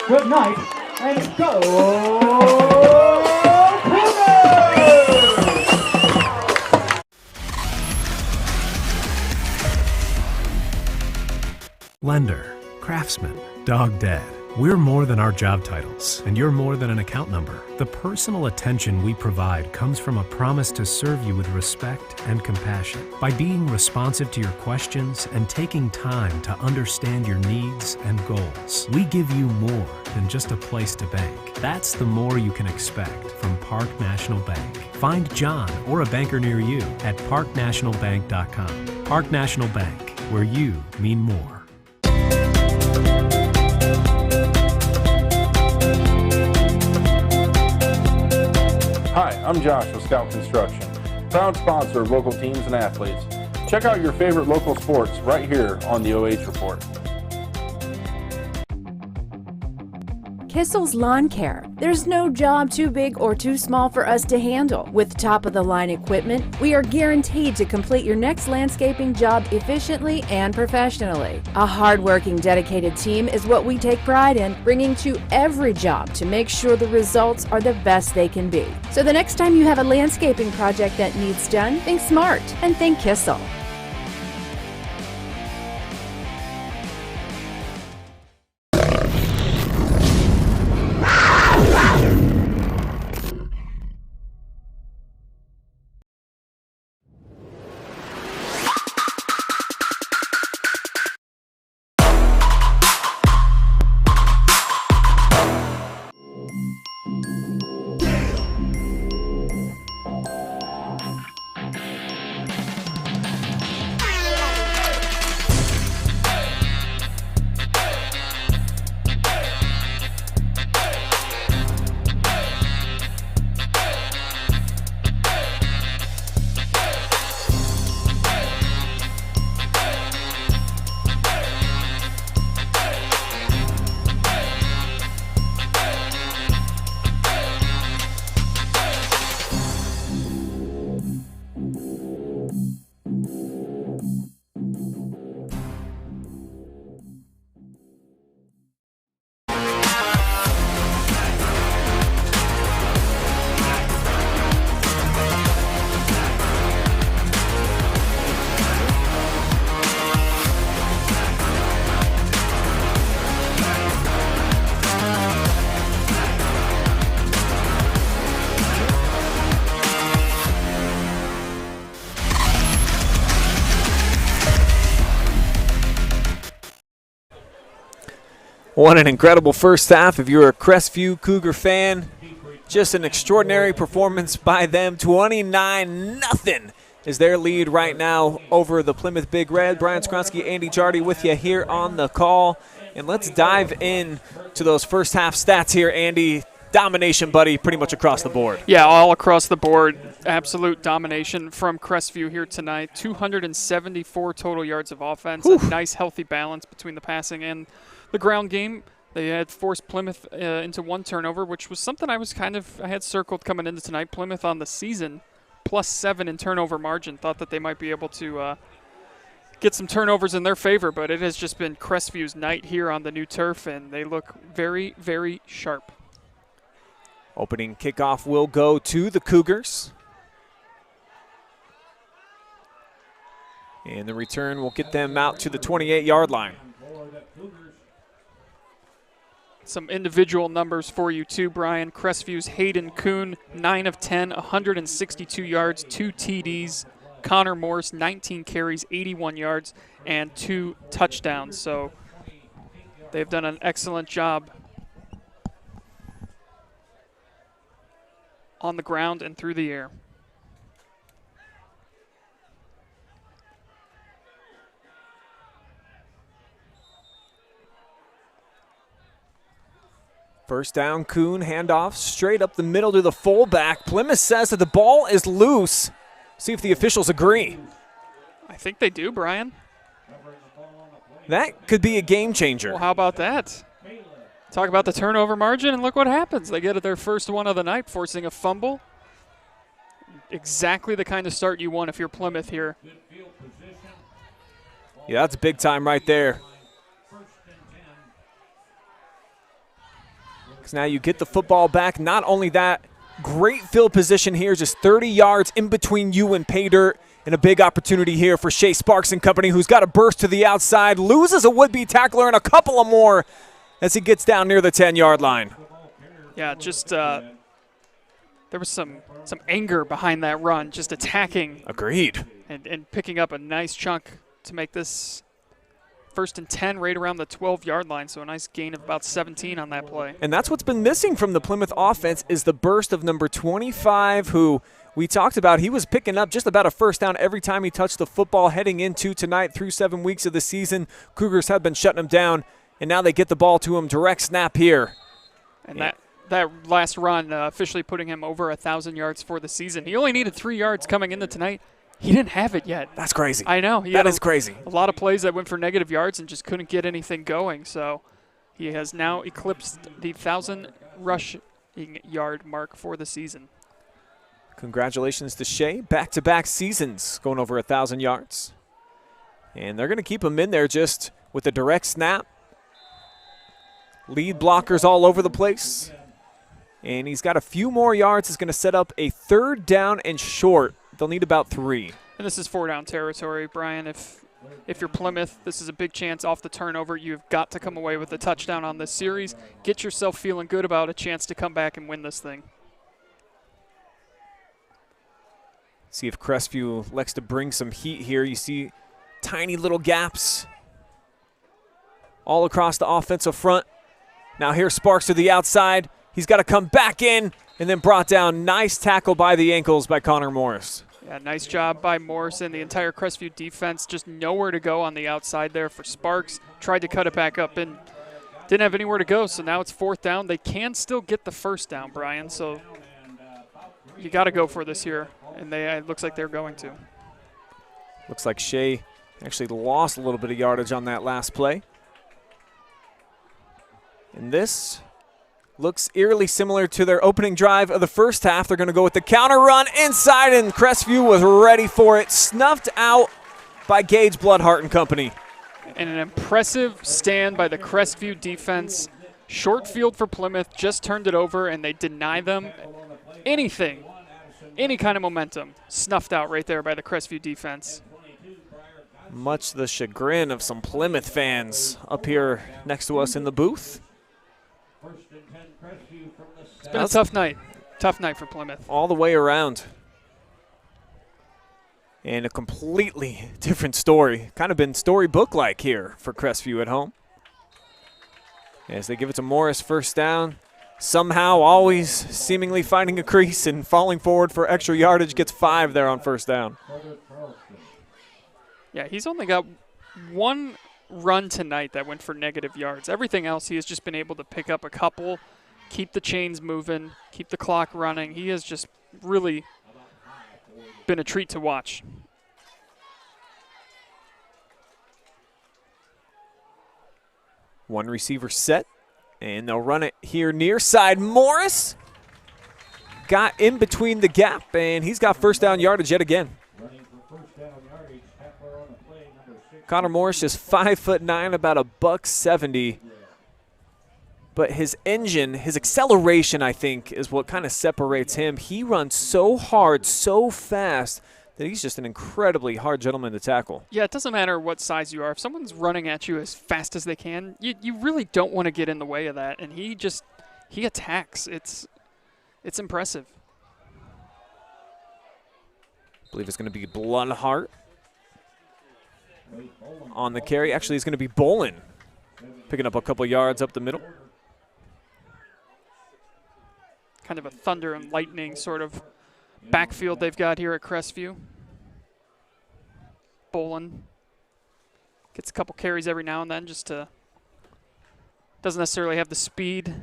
Good night, and go Cougars! Lender, craftsman, dog dad. We're more than our job titles, and you're more than an account number. The personal attention we provide comes from a promise to serve you with respect and compassion. By being responsive to your questions and taking time to understand your needs and goals, we give you more than just a place to bank. That's the more you can expect from Park National Bank. Find John or a banker near you at parknationalbank.com. Park National Bank, where you mean more. Hi, I'm Josh with Scout Construction, proud sponsor of local teams and athletes. Check out your favorite local sports right here on the OH Report. Kissel's Lawncare. There's no job too big or too small for us to handle. With top-of-the-line equipment, we are guaranteed to complete your next landscaping job efficiently and professionally. A hard-working, dedicated team is what we take pride in, bringing to every job to make sure the results are the best they can be. So the next time you have a landscaping project that needs done, think smart and think Kissel. What an incredible first half. If you're a Crestview Cougar fan, just an extraordinary performance by them. 29-0 is their lead right now over the Plymouth Big Red. Brian Skronsky, Andy Jardy with you here on the call. And let's dive in to those first half stats here, Andy. Domination, buddy, pretty much across the board. Yeah, all across the board. Absolute domination from Crestview here tonight. 274 total yards of offense. A nice, healthy balance between the passing and the ground game. They had forced Plymouth into one turnover, which was something I had circled coming into tonight. Plymouth on the season, +7 in turnover margin. Thought that they might be able to get some turnovers in their favor, but it has just been Crestview's night here on the new turf, and they look very, very sharp. Opening kickoff will go to the Cougars. And the return will get them out to the 28-yard line. Some individual numbers for you too, Brian. Crestview's Hayden Kuhn, 9 of 10, 162 yards, 2 TDs. Connor Morse, 19 carries, 81 yards, and 2 touchdowns. So they've done an excellent job on the ground and through the air. First down, Kuhn, handoff straight up the middle to the fullback. Plymouth says that the ball is loose. See if the officials agree. I think they do, Brian. That could be a game changer. Well, how about that? Talk about the turnover margin, and look what happens. They get their first one of the night, forcing a fumble. Exactly the kind of start you want if you're Plymouth here. Yeah, that's big time right there. Because now you get the football back. Not only that, great field position here, just 30 yards in between you and pay dirt. And a big opportunity here for Shea Sparks and company, who's got a burst to the outside, loses a would-be tackler and a couple of more as he gets down near the 10-yard line. Yeah, just there was some anger behind that run, just attacking. Agreed. And picking up a nice chunk to make this 1st and 10 right around the 12-yard line, so a nice gain of about 17 on that play. And that's what's been missing from the Plymouth offense is the burst of number 25, who we talked about. He was picking up just about a first down every time he touched the football heading into tonight through 7 weeks of the season. Cougars have been shutting him down, and now they get the ball to him. Direct snap here. And that last run officially putting him over 1,000 yards for the season. He only needed 3 yards coming into tonight. He didn't have it yet. That's crazy. I know. That is crazy. A lot of plays that went for negative yards and just couldn't get anything going. So he has now eclipsed the 1,000 rushing yard mark for the season. Congratulations to Shea. Back-to-back seasons going over 1,000 yards. And they're going to keep him in there just with a direct snap. Lead blockers all over the place. And he's got a few more yards. He's going to set up a 3rd down and short. They'll need about 3. And this is 4-down territory, Brian. If you're Plymouth, this is a big chance off the turnover. You've got to come away with a touchdown on this series. Get yourself feeling good about a chance to come back and win this thing. See if Crestview likes to bring some heat here. You see tiny little gaps all across the offensive front. Now here's Sparks to the outside. He's got to come back in and then brought down. Nice tackle by the ankles by Connor Morris. Yeah, nice job by Morris and the entire Crestview defense. Just nowhere to go on the outside there for Sparks. Tried to cut it back up and didn't have anywhere to go, so now it's 4th down. They can still get the 1st down, Brian, so you got to go for this here, and it looks like they're going to. Looks like Shea actually lost a little bit of yardage on that last play. And this looks eerily similar to their opening drive of the first half. They're going to go with the counter run inside, and Crestview was ready for it. Snuffed out by Gage Bloodhart and company. And an impressive stand by the Crestview defense. Short field for Plymouth, just turned it over, and they deny them anything, any kind of momentum. Snuffed out right there by the Crestview defense. Much to the chagrin of some Plymouth fans up here next to us in the booth. It's been a tough night. Tough night for Plymouth. All the way around. And a completely different story. Kind of been storybook-like here for Crestview at home. As they give it to Morris, 1st down. Somehow always seemingly finding a crease and falling forward for extra yardage. Gets 5 there on 1st down. Yeah, he's only got 1 run tonight that went for negative yards. Everything else he has just been able to pick up a couple, keep the chains moving, keep the clock running. He has just really been a treat to watch. One receiver set, and they'll run it here near side. Morris got in between the gap, and he's got 1st down yardage yet again. Connor Morris just 5'9", about $170. But his engine, his acceleration, I think, is what kind of separates him. He runs so hard, so fast, that he's just an incredibly hard gentleman to tackle. Yeah, it doesn't matter what size you are. If someone's running at you as fast as they can, you really don't want to get in the way of that. And he attacks. It's impressive. I believe it's going to be Bloodhart on the carry. Actually, it's going to be Bolin picking up a couple yards up the middle. Kind of a thunder and lightning sort of backfield they've got here at Crestview. Bolin gets a couple carries every now and then, just to doesn't necessarily have the speed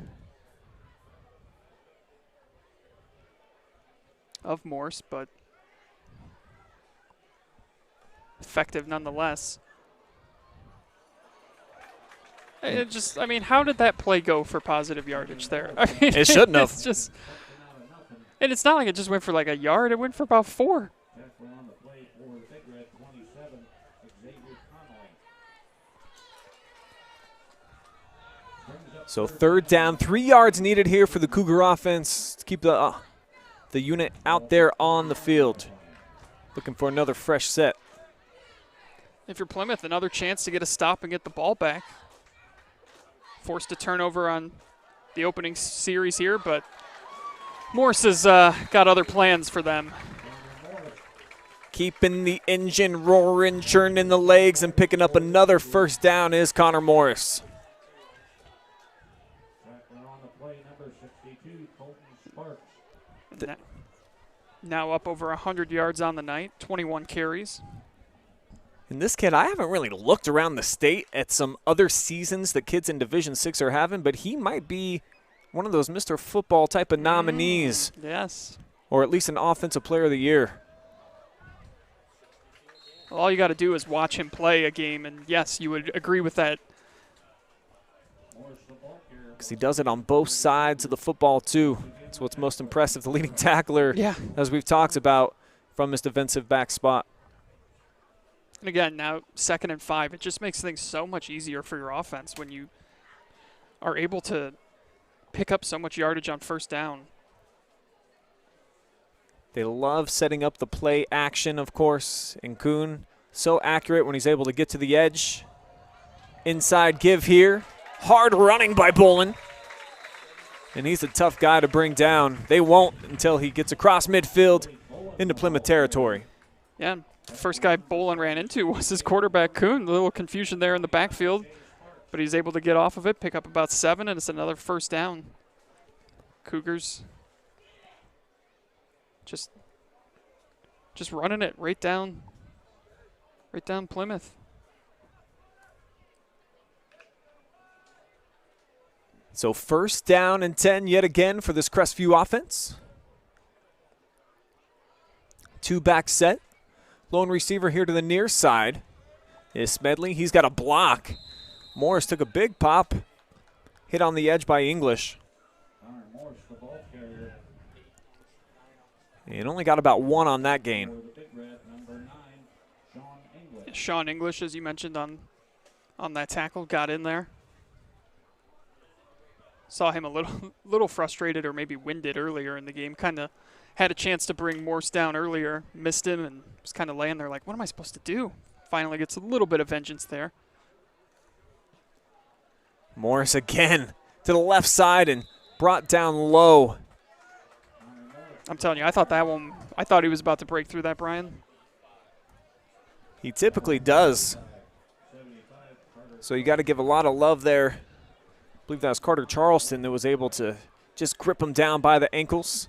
of Morse, but effective nonetheless. I mean, how did that play go for positive yardage there? I mean, it shouldn't have. It's just, and it's not like it just went for like a yard. It went for about 4. So 3rd down, 3 yards needed here for the Cougar offense to keep the unit out there on the field. Looking for another fresh set. If you're Plymouth, another chance to get a stop and get the ball back. Forced a turnover on the opening series here, but Morse has got other plans for them. Keeping the engine roaring, churning the legs, and picking up another first down is Connor Morris. Now up over 100 yards on the night, 21 carries. And this kid, I haven't really looked around the state at some other seasons that kids in Division VI are having, but he might be one of those Mr. Football type of nominees. Yes. Or at least an Offensive Player of the Year. Well, all you got to do is watch him play a game, and yes, you would agree with that. Because he does it on both sides of the football, too. That's what's most impressive. The leading tackler, as we've talked about, from his defensive back spot. And again, now 2nd and 5. It just makes things so much easier for your offense when you are able to pick up so much yardage on 1st down. They love setting up the play action, of course. And Kuhn, so accurate when he's able to get to the edge. Inside give here. Hard running by Bolin. And he's a tough guy to bring down. They won't until he gets across midfield into Plymouth territory. Yeah, the first guy Bolin ran into was his quarterback, Kuhn. A little confusion there in the backfield, but he's able to get off of it, pick up about 7, and it's another first down. Cougars just running it right down Plymouth. So 1st down and 10 yet again for this Crestview offense. 2-back set. Lone receiver here to the near side is Smedley. He's got a block. Morris took a big pop. Hit on the edge by English. And only got about 1 on that gain. Sean English, as you mentioned on that tackle, got in there. Saw him a little frustrated or maybe winded earlier in the game. Kind of had a chance to bring Morse down earlier, missed him, and was kind of laying there like, what am I supposed to do? Finally gets a little bit of vengeance there. Morris again to the left side and brought down low. I'm telling you, I thought he was about to break through that, Brian. He typically does. So you got to give a lot of love there. I believe that was Carter Charleston that was able to just grip him down by the ankles.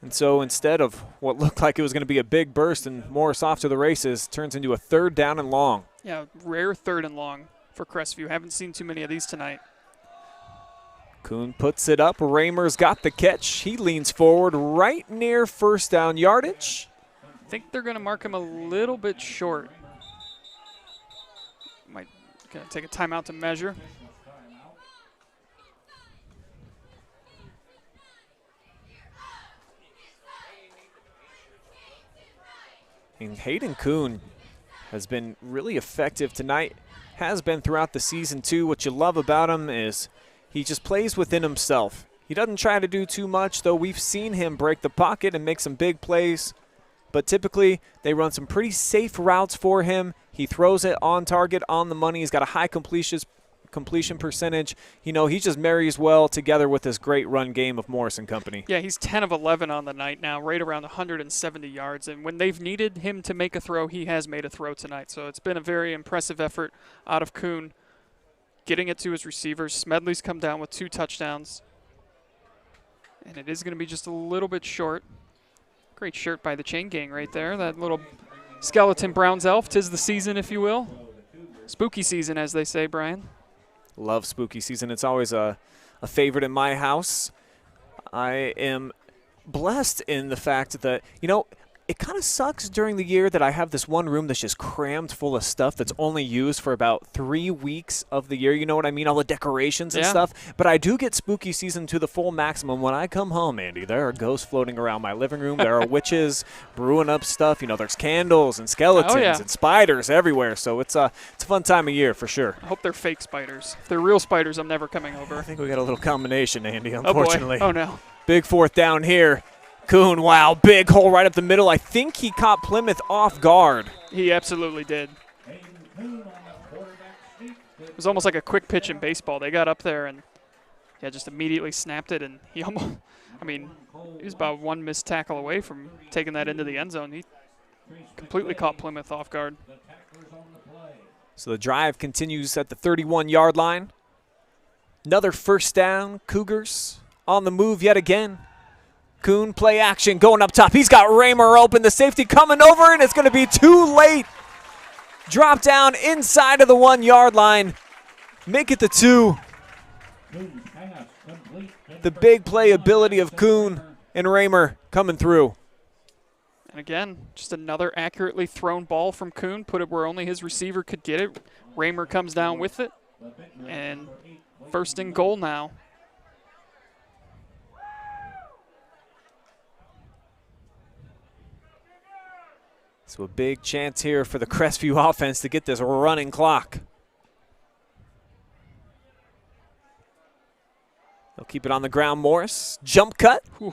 And so instead of what looked like it was going to be a big burst and Morris off to the races, turns into a 3rd down and long. Yeah, rare 3rd and long for Crestview. Haven't seen too many of these tonight. Kuhn puts it up. Raymer's got the catch. He leans forward right near 1st down yardage. I think they're going to mark him a little bit short. Might gonna take a timeout to measure. And Hayden Kuhn has been really effective tonight, has been throughout the season too. What you love about him is he just plays within himself. He doesn't try to do too much, though we've seen him break the pocket and make some big plays. But typically, they run some pretty safe routes for him. He throws it on target, on the money. He's got a high completion percentage. You know, he just marries well together with this great run game of Morris and company. Yeah, he's 10 of 11 on the night now, right around 170 yards. And when they've needed him to make a throw, he has made a throw tonight. So it's been a very impressive effort out of Kuhn, getting it to his receivers. Smedley's come down with 2 touchdowns. And it is going to be just a little bit short. Great shirt by the Chain Gang right there. That little skeleton Browns elf. 'Tis the season, if you will. Spooky season, as they say, Brian. Love spooky season. It's always a favorite in my house. I am blessed in the fact that, you know, It kind of sucks during the year that I have this one room that's just crammed full of stuff that's only used for about 3 weeks of the year. You know what I mean? All the decorations and stuff. But I do get spooky season to the full maximum. When I come home, Andy, there are ghosts floating around my living room. There are witches brewing up stuff. You know, there's candles and skeletons and spiders everywhere. So it's a fun time of year for sure. I hope they're fake spiders. If they're real spiders, I'm never coming over. I think we got a little combination, Andy, unfortunately. Oh, boy. Oh, no. Big fourth down here. Kuhn, wow, big hole right up the middle. I think he caught Plymouth off guard. He absolutely did. It was almost like a quick pitch in baseball. They got up there and just immediately snapped it, and he almost, he was about one missed tackle away from taking that into the end zone. He completely caught Plymouth off guard. So the drive continues at the 31-yard line. Another first down, Cougars on the move yet again. Kuhn, play action, going up top. He's got Raymer open, the safety coming over, and it's going to be too late. Drop down inside of the 1-yard line. Make it the 2. The big play ability of Kuhn and Raymer coming through. And again, just another accurately thrown ball from Kuhn. Put it where only his receiver could get it. Raymer comes down with it. And first and goal now. So a big chance here for the Crestview offense to get this running clock. They'll keep it on the ground. Morris, jump cut. Whew.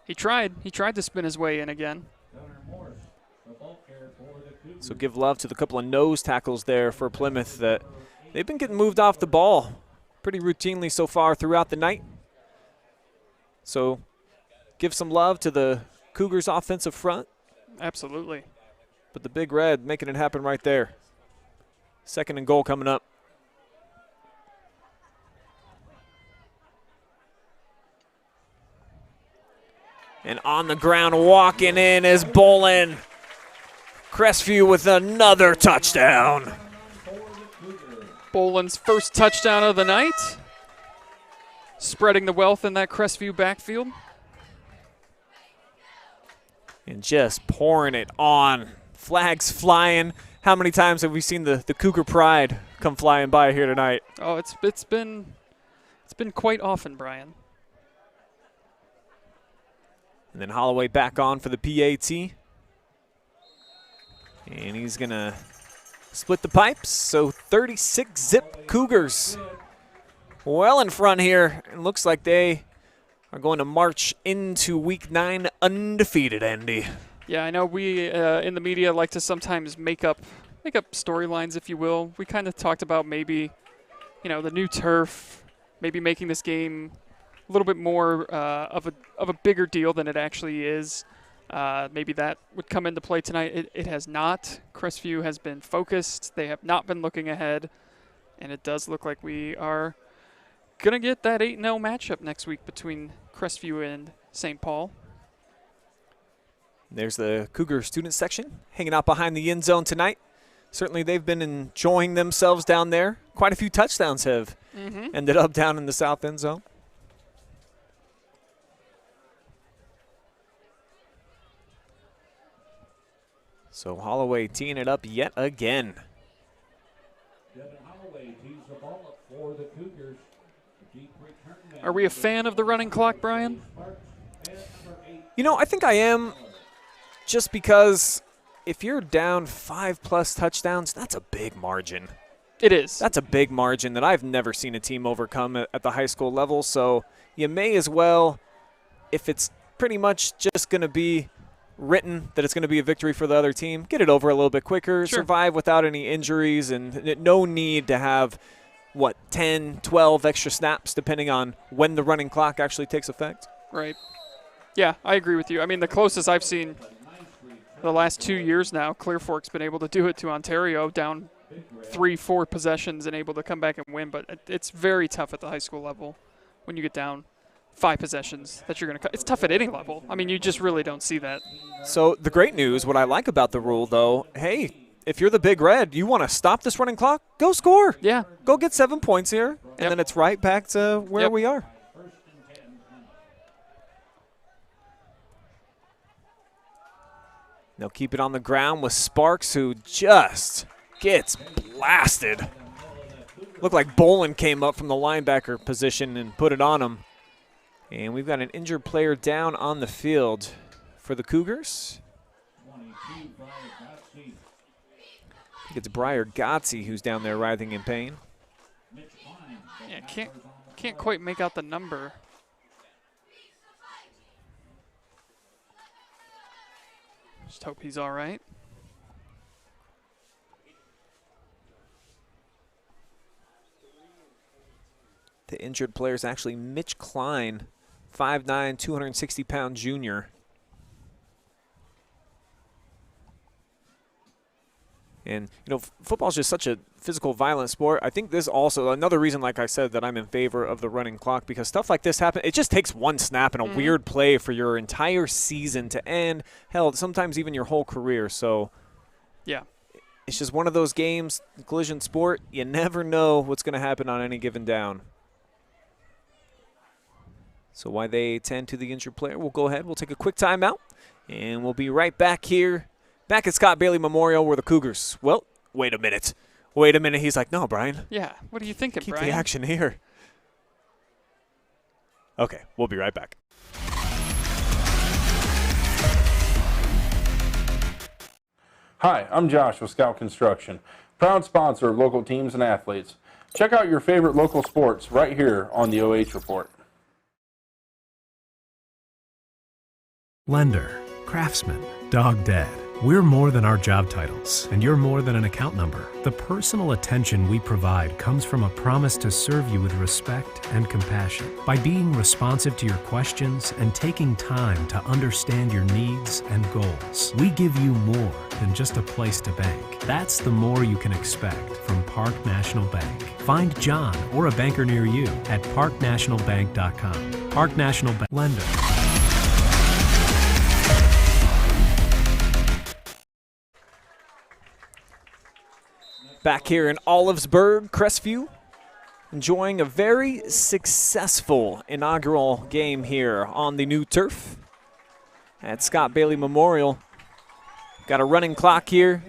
He tried to spin his way in again. So give love to the couple of nose tackles there for Plymouth that they've been getting moved off the ball pretty routinely so far throughout the night. So give some love to the Cougars offensive front. Absolutely. But the Big Red making it happen right there. Second and goal coming up. And on the ground walking in is Bolin. Crestview with another touchdown. Bolin's first touchdown of the night. Spreading the wealth in that Crestview backfield. And just pouring it on. Flags flying. How many times have we seen the Cougar pride come flying by here tonight? Oh, it's been quite often, Brian. And then Holloway back on for the PAT. And he's going to split the pipes. So 36-zip Cougars. Well in front here. It looks like they are going to march into Week 9 undefeated, Andy. Yeah, I know we in the media like to sometimes make up storylines, if you will. We kind of talked about maybe, the new turf, maybe making this game a little bit more of a bigger deal than it actually is. Maybe that would come into play tonight. It has not. Crestview has been focused. They have not been looking ahead, and it does look like we are going to get that 8-0 matchup next week between Crestview and St. Paul. There's the Cougar student section hanging out behind the end zone tonight. Certainly they've been enjoying themselves down there. Quite a few touchdowns have ended up down in the south end zone. So Holloway teeing it up yet again. Are we a fan of the running clock, Brian? I think I am, just because if you're down 5+ touchdowns, that's a big margin. It is. That's a big margin that I've never seen a team overcome at the high school level. So you may as well, if it's pretty much just going to be written that it's going to be a victory for the other team, get it over a little bit quicker, survive without any injuries, and no need to have, 10, 12 extra snaps depending on when the running clock actually takes effect. Right. Yeah, I agree with you. I mean, the closest I've seen the last 2 years now, Clear Fork's been able to do it to Ontario, down 3-4 possessions and able to come back and win. But it's very tough at the high school level when you get down 5 possessions that you're going to cut. It's tough at any level. I mean, you just really don't see that. So the great news, what I like about the rule, though, hey, if you're the Big Red, you want to stop this running clock, go score. Yeah. Go get 7 points here, and then it's right back to where we are. They'll keep it on the ground with Sparks, who just gets blasted. Looked like Bolin came up from the linebacker position and put it on him. And we've got an injured player down on the field for the Cougars. I think it's Briar Gotzi who's down there writhing in pain. Yeah, can't quite make out the number. Just hope he's all right. The injured player is actually Mitch Klein, 5'9", 260-pound junior. And, you know, football's just such a physical, violent sport. I think this also, another reason, like I said, that I'm in favor of the running clock, because stuff like this happens. It just takes one snap and a weird play for your entire season to end. Hell, sometimes even your whole career. So, yeah, it's just one of those games, collision sport. You never know what's going to happen on any given down. So why they tend to the injured player, we'll go ahead. We'll take a quick timeout, and we'll be right back here. Back at Scott Bailey Memorial, where the Cougars, well, wait a minute. Wait a minute. He's like, no, Brian. Yeah, what are you thinking, Keep Brian? the action here. Okay, we'll be right back. Hi, I'm Josh with Scout Construction, proud sponsor of local teams and athletes. Check out your favorite local sports right here on the OH Report. Lender, craftsman, dog dad. We're more than our job titles, and you're more than an account number. The personal attention we provide comes from a promise to serve you with respect and compassion. By being responsive to your questions and taking time to understand your needs and goals, we give you more than just a place to bank. That's the more you can expect from Park National Bank. Find John or a banker near you at parknationalbank.com. Park National Bank. Lender. Back here in Olivesburg, Crestview, enjoying a very successful inaugural game here on the new turf at Scott Bailey Memorial. Got a running clock here,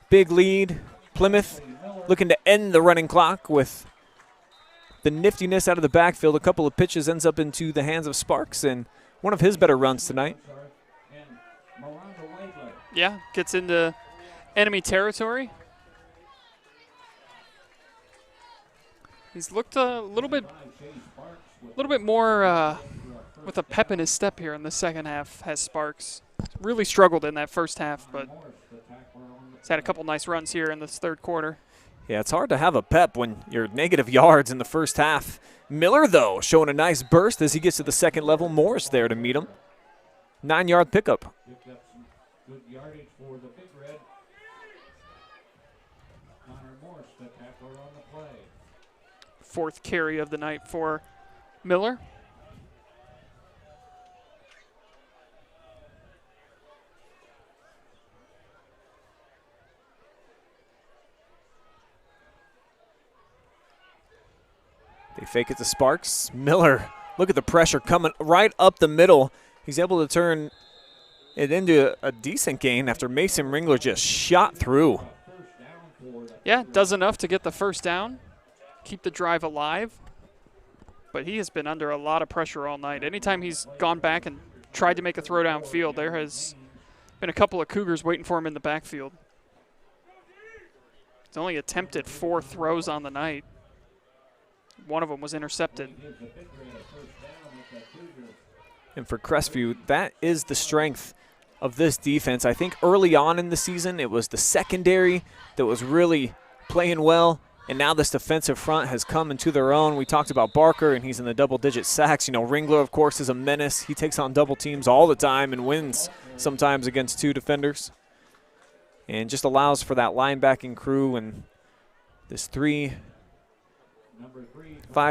big lead. Plymouth looking to end the running clock with the niftiness out of the backfield. A couple of pitches ends up into the hands of Sparks, and one of his better runs tonight. Yeah, gets into enemy territory. He's looked a little bit more with a pep in his step here in the second half. Has Sparks really struggled in that first half, but he's had a couple nice runs here in this third quarter. Yeah, it's hard to have a pep when you're negative yards in the first half. Miller, though, showing a nice burst as he gets to the second level. Morris there to meet him. 9-yard pickup. Good yardage for the Big Red. Connor Morris, the tackler on the play. Fourth carry of the night for Miller. They fake it to Sparks. Miller, look at the pressure coming right up the middle. He's able to turn it into a decent gain after Mason Ringler just shot through. Yeah, does enough to get the first down, keep the drive alive, but he has been under a lot of pressure all night. Anytime he's gone back and tried to make a throw downfield, there has been a couple of Cougars waiting for him in the backfield. He's only attempted 4 throws on the night. One of them was intercepted. And for Crestview, that is the strength of this defense. I think early on in the season, it was the secondary that was really playing well. And now this defensive front has come into their own. We talked about Barker, and he's in the double-digit sacks. You know, Ringler, of course, is a menace. He takes on double teams all the time and wins sometimes against 2 defenders. And just allows for that linebacking crew and this 3-5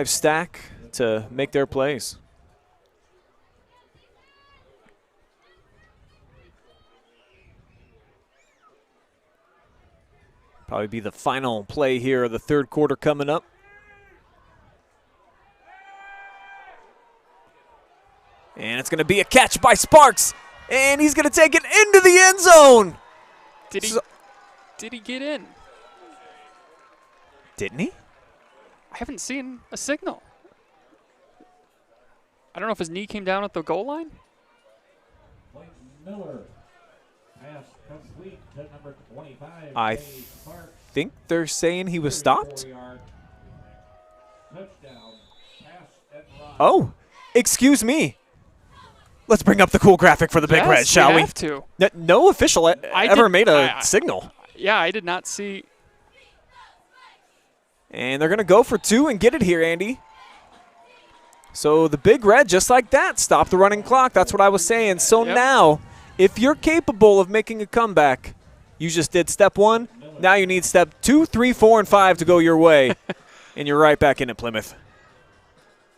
stack to make their plays. Probably be the final play here of the third quarter coming up. And it's going to be a catch by Sparks. And he's going to take it into the end zone. Did he get in? Didn't he? I haven't seen a signal. I don't know if his knee came down at the goal line. Miller, pass complete to number 25. I think they're saying he was stopped. Oh, excuse me. Let's bring up the cool graphic for the Big Red, shall we? We have to. No official ever made a signal. Yeah, I did not see. And they're going to go for 2 and get it here, Andy. So the Big Red, just like that, stopped the running clock. That's what I was saying. So now, if you're capable of making a comeback, you just did step 1. Now you need step 2, 3, 4, and 5 to go your way. And you're right back in at Plymouth.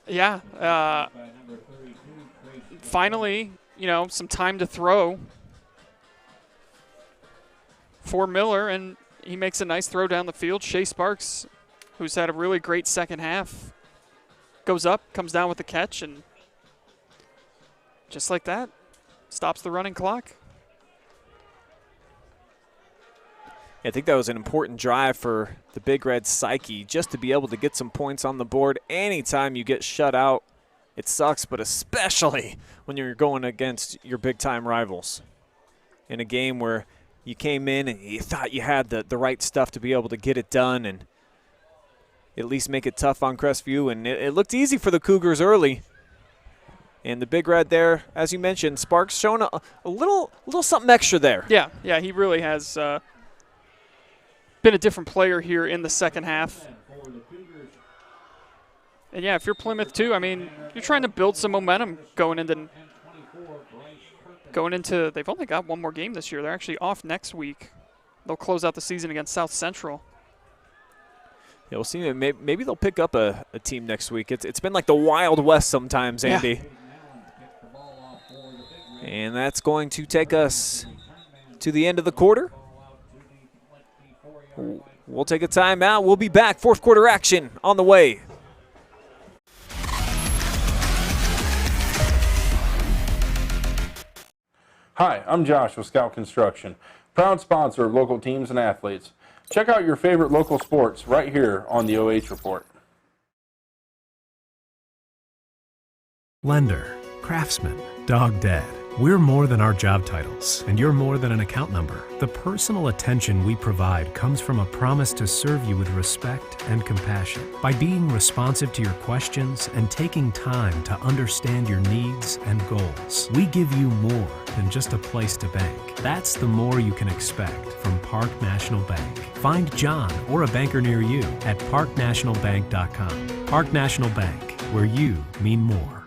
Yeah. Finally, some time to throw for Miller, and he makes a nice throw down the field. Shea Sparks, who's had a really great second half, goes up, comes down with the catch, and just like that, stops the running clock. I think that was an important drive for the Big Red psyche, just to be able to get some points on the board. Anytime you get shut out, it sucks, but especially when you're going against your big-time rivals in a game where you came in and you thought you had the right stuff to be able to get it done and at least make it tough on Crestview. And it looked easy for the Cougars early. And the Big Red there, as you mentioned, Sparks showing a little something extra there. Yeah, he really has been a different player here in the second half. And yeah, if you're Plymouth too, I mean, you're trying to build some momentum going into they've only got one more game this year. They're actually off next week. They'll close out the season against South Central. Yeah, we'll see. Maybe they'll pick up a team next week. It's been like the Wild West sometimes, Andy. Yeah. And that's going to take us to the end of the quarter. We'll take a timeout. We'll be back. Fourth quarter action on the way. Hi, I'm Josh with Scout Construction, proud sponsor of local teams and athletes. Check out your favorite local sports right here on the OH Report. Lender, craftsman, dog dad. We're more than our job titles, and you're more than an account number. The personal attention we provide comes from a promise to serve you with respect and compassion. By being responsive to your questions and taking time to understand your needs and goals, we give you more than just a place to bank. That's the more you can expect from Park National Bank. Find John or a banker near you at parknationalbank.com. Park National Bank, where you mean more.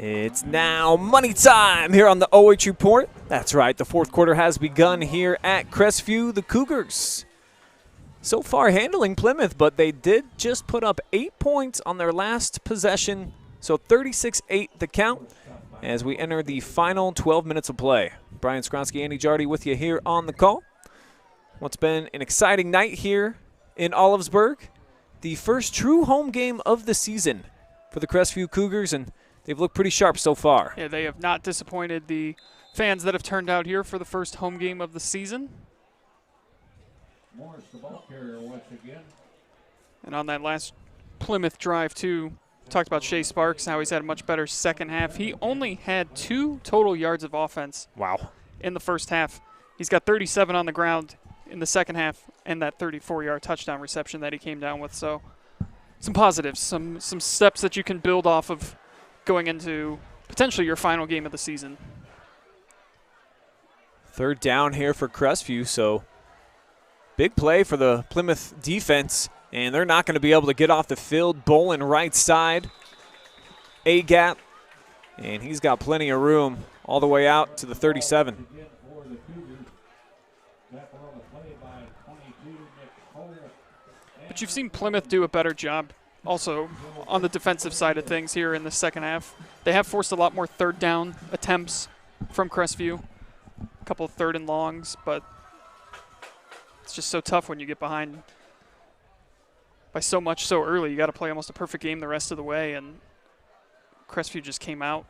It's now money time here on the OH Report. That's right, the fourth quarter has begun here at Crestview. The Cougars so far handling Plymouth, but they did just put up 8 points on their last possession, so 36-8 the count as we enter the final 12 minutes of play. Brian Skronsky, Andy Jardy with you here on the call. What's been an exciting night here in Olivesburg. The first true home game of the season for the Crestview Cougars, and they've looked pretty sharp so far. Yeah, they have not disappointed the fans that have turned out here for the first home game of the season. Morris, the ball carrier once again. And on that last Plymouth drive, too, talked about Shea Sparks, how he's had a much better second half. He only had 2 total yards of offense. Wow. In the first half. He's got 37 on the ground in the second half and that 34-yard touchdown reception that he came down with. So some positives, some steps that you can build off of going into potentially your final game of the season. Third down here for Crestview, so big play for the Plymouth defense, and they're not going to be able to get off the field. Bolin right side, A-gap, and he's got plenty of room all the way out to the 37. But you've seen Plymouth do a better job also on the defensive side of things here in the second half. They have forced a lot more third down attempts from Crestview, a couple of third and longs, but it's just so tough when you get behind by so much so early. You got to play almost a perfect game the rest of the way, and Crestview just came out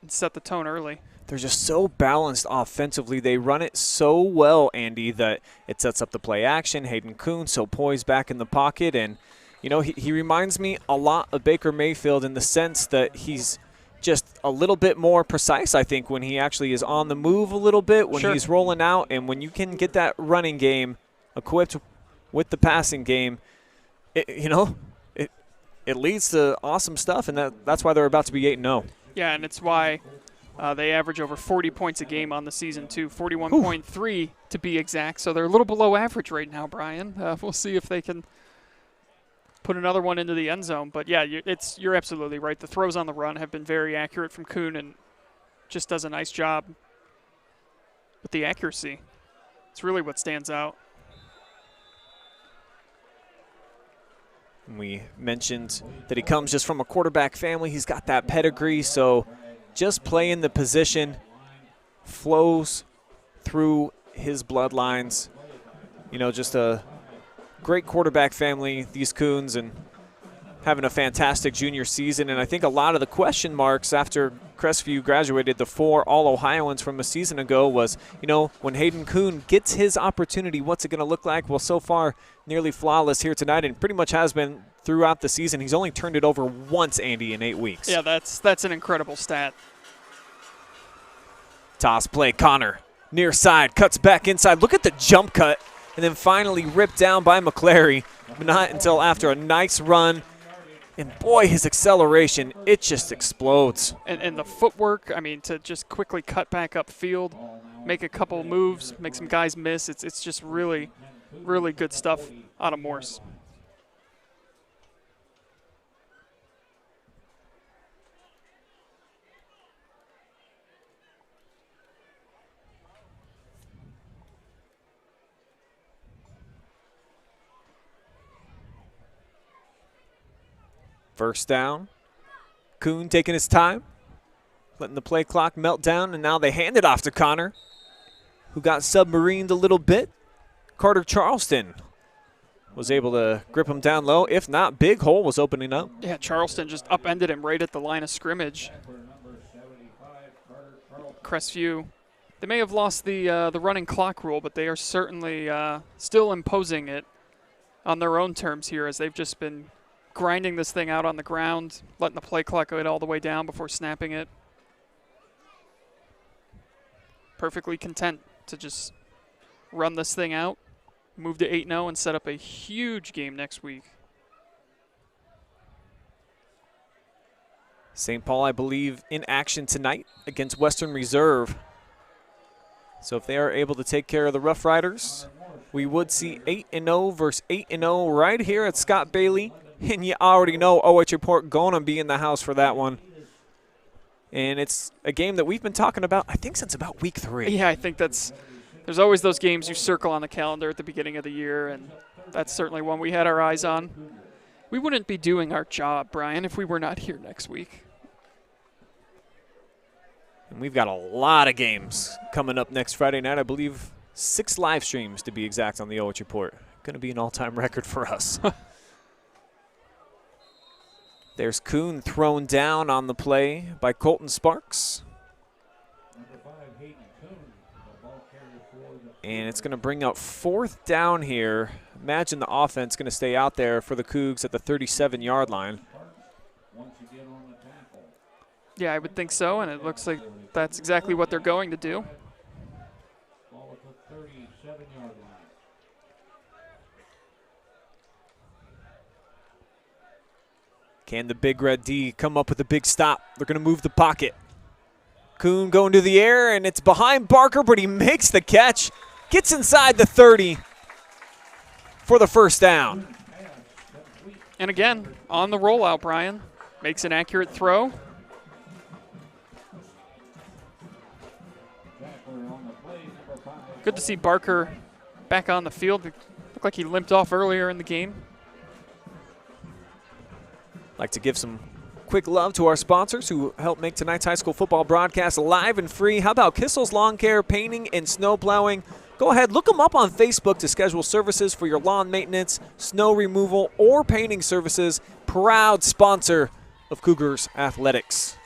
and set the tone early. They're just so balanced offensively. They run it so well, Andy, that it sets up the play action. Hayden Kuhn so poised back in the pocket, and you know, he reminds me a lot of Baker Mayfield in the sense that he's just a little bit more precise, I think, when he actually is on the move a little bit, when he's rolling out, and when you can get that running game equipped with the passing game, it leads to awesome stuff, and that's why they're about to be 8-0. Yeah, and it's why they average over 40 points a game on the season, too. 41.3 to be exact. So they're a little below average right now, Brian. We'll see if they can put another one into the end zone. But, yeah, you're absolutely right. The throws on the run have been very accurate from Kuhn and just does a nice job with the accuracy. It's really what stands out. We mentioned that he comes just from a quarterback family. He's got that pedigree, so just playing the position flows through his bloodlines. You know, just a great quarterback family, these Coons, and having a fantastic junior season. And I think a lot of the question marks after Crestview graduated the 4 All-Ohioans from a season ago was, you know, when Hayden Kuhn gets his opportunity, what's it going to look like? Well, so far, nearly flawless here tonight, and pretty much has been throughout the season. He's only turned it over once, Andy, in 8 weeks. Yeah, that's an incredible stat. Toss play, Connor, near side, cuts back inside. Look at the jump cut, and then finally ripped down by McClary, but not until after a nice run. And, boy, his acceleration, it just explodes. And the footwork, I mean, to just quickly cut back upfield, make a couple moves, make some guys miss. It's just really, really good stuff out of Morse. First down. Kuhn taking his time, letting the play clock melt down, and now they hand it off to Connor, who got submarined a little bit. Carter Charleston was able to grip him down low. If not, big hole was opening up. Yeah, Charleston just upended him right at the line of scrimmage. Crestview, they may have lost the running clock rule, but they are certainly still imposing it on their own terms here, as they've just been grinding this thing out on the ground, letting the play clock go all the way down before snapping it. Perfectly content to just run this thing out, move to 8-0, and set up a huge game next week. St. Paul, I believe, in action tonight against Western Reserve. So if they are able to take care of the Rough Riders, we would see 8-0 versus 8-0 right here at Scott Bailey. And you already know OH.REPORT going to be in the house for that one. And it's a game that we've been talking about, I think, since about week 3. Yeah, I think there's always those games you circle on the calendar at the beginning of the year, and that's certainly one we had our eyes on. We wouldn't be doing our job, Brian, if we were not here next week. And we've got a lot of games coming up next Friday night. I believe 6 live streams, to be exact, on the OH.REPORT. Going to be an all-time record for us. There's Kuhn thrown down on the play by Colton Sparks. And it's going to bring out 4th down here. Imagine the offense going to stay out there for the Cougs at the 37-yard line. Yeah, I would think so, and it looks like that's exactly what they're going to do. Can the Big Red D come up with a big stop? They're going to move the pocket. Kuhn going to the air, and it's behind Barker, but he makes the catch. Gets inside the 30 for the first down. And again, on the rollout, Brian. Makes an accurate throw. Good to see Barker back on the field. It looked like he limped off earlier in the game. Like to give some quick love to our sponsors who help make tonight's high school football broadcast live and free. How about Kissel's Lawncare, painting and snow plowing? Go ahead, look them up on Facebook to schedule services for your lawn maintenance, snow removal, or painting services. Proud sponsor of Cougars Athletics.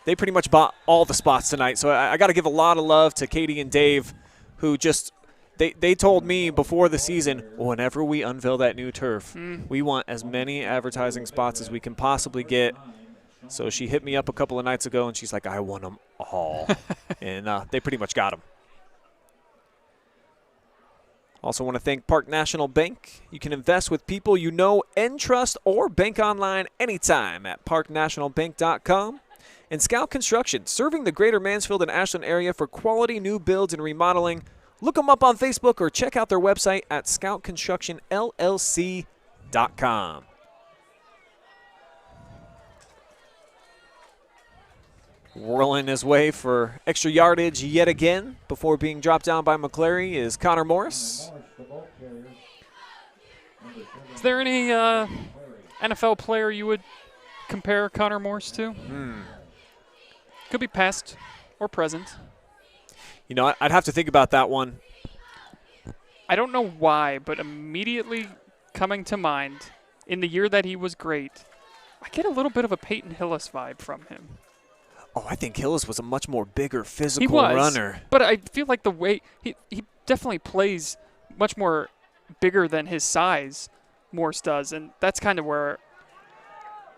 They pretty much bought all the spots tonight, so I got to give a lot of love to Katie and Dave, who just they told me before the season, whenever we unveil that new turf, we want as many advertising spots as we can possibly get. So she hit me up a couple of nights ago, and she's like, I want them all. And they pretty much got them. Also want to thank Park National Bank. You can invest with people you know and trust or bank online anytime at parknationalbank.com. And Scout Construction, serving the greater Mansfield and Ashland area for quality new builds and remodeling. Look them up on Facebook or check out their website at scoutconstructionllc.com. Whirling his way for extra yardage yet again before being dropped down by McClary is Connor Morris. Is there any NFL player you would compare Connor Morris to? Could be past or present. You know, I'd have to think about that one. I don't know why, but immediately coming to mind, in the year that he was great, I get a little bit of a Peyton Hillis vibe from him. Oh, I think Hillis was a much more bigger physical runner. But I feel like the way he definitely plays much more bigger than his size, Morse does, and that's kind of where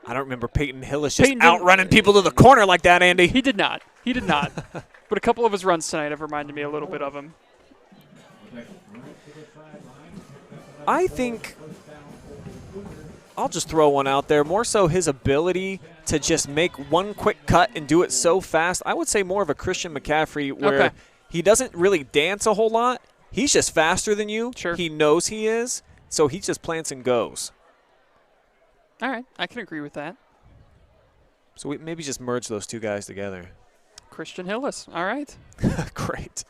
I don't remember Peyton Hillis just outrunning people to the corner like that, Andy. He did not. He did not. But a couple of his runs tonight have reminded me a little bit of him. I think I'll just throw one out there. More so his ability to just make one quick cut and do it so fast. I would say more of a Christian McCaffrey where he doesn't really dance a whole lot. He's just faster than you. Sure. He knows he is, so he just plants and goes. All right, I can agree with that. So we maybe just merge those two guys together. Christian Hillis, all right. Great.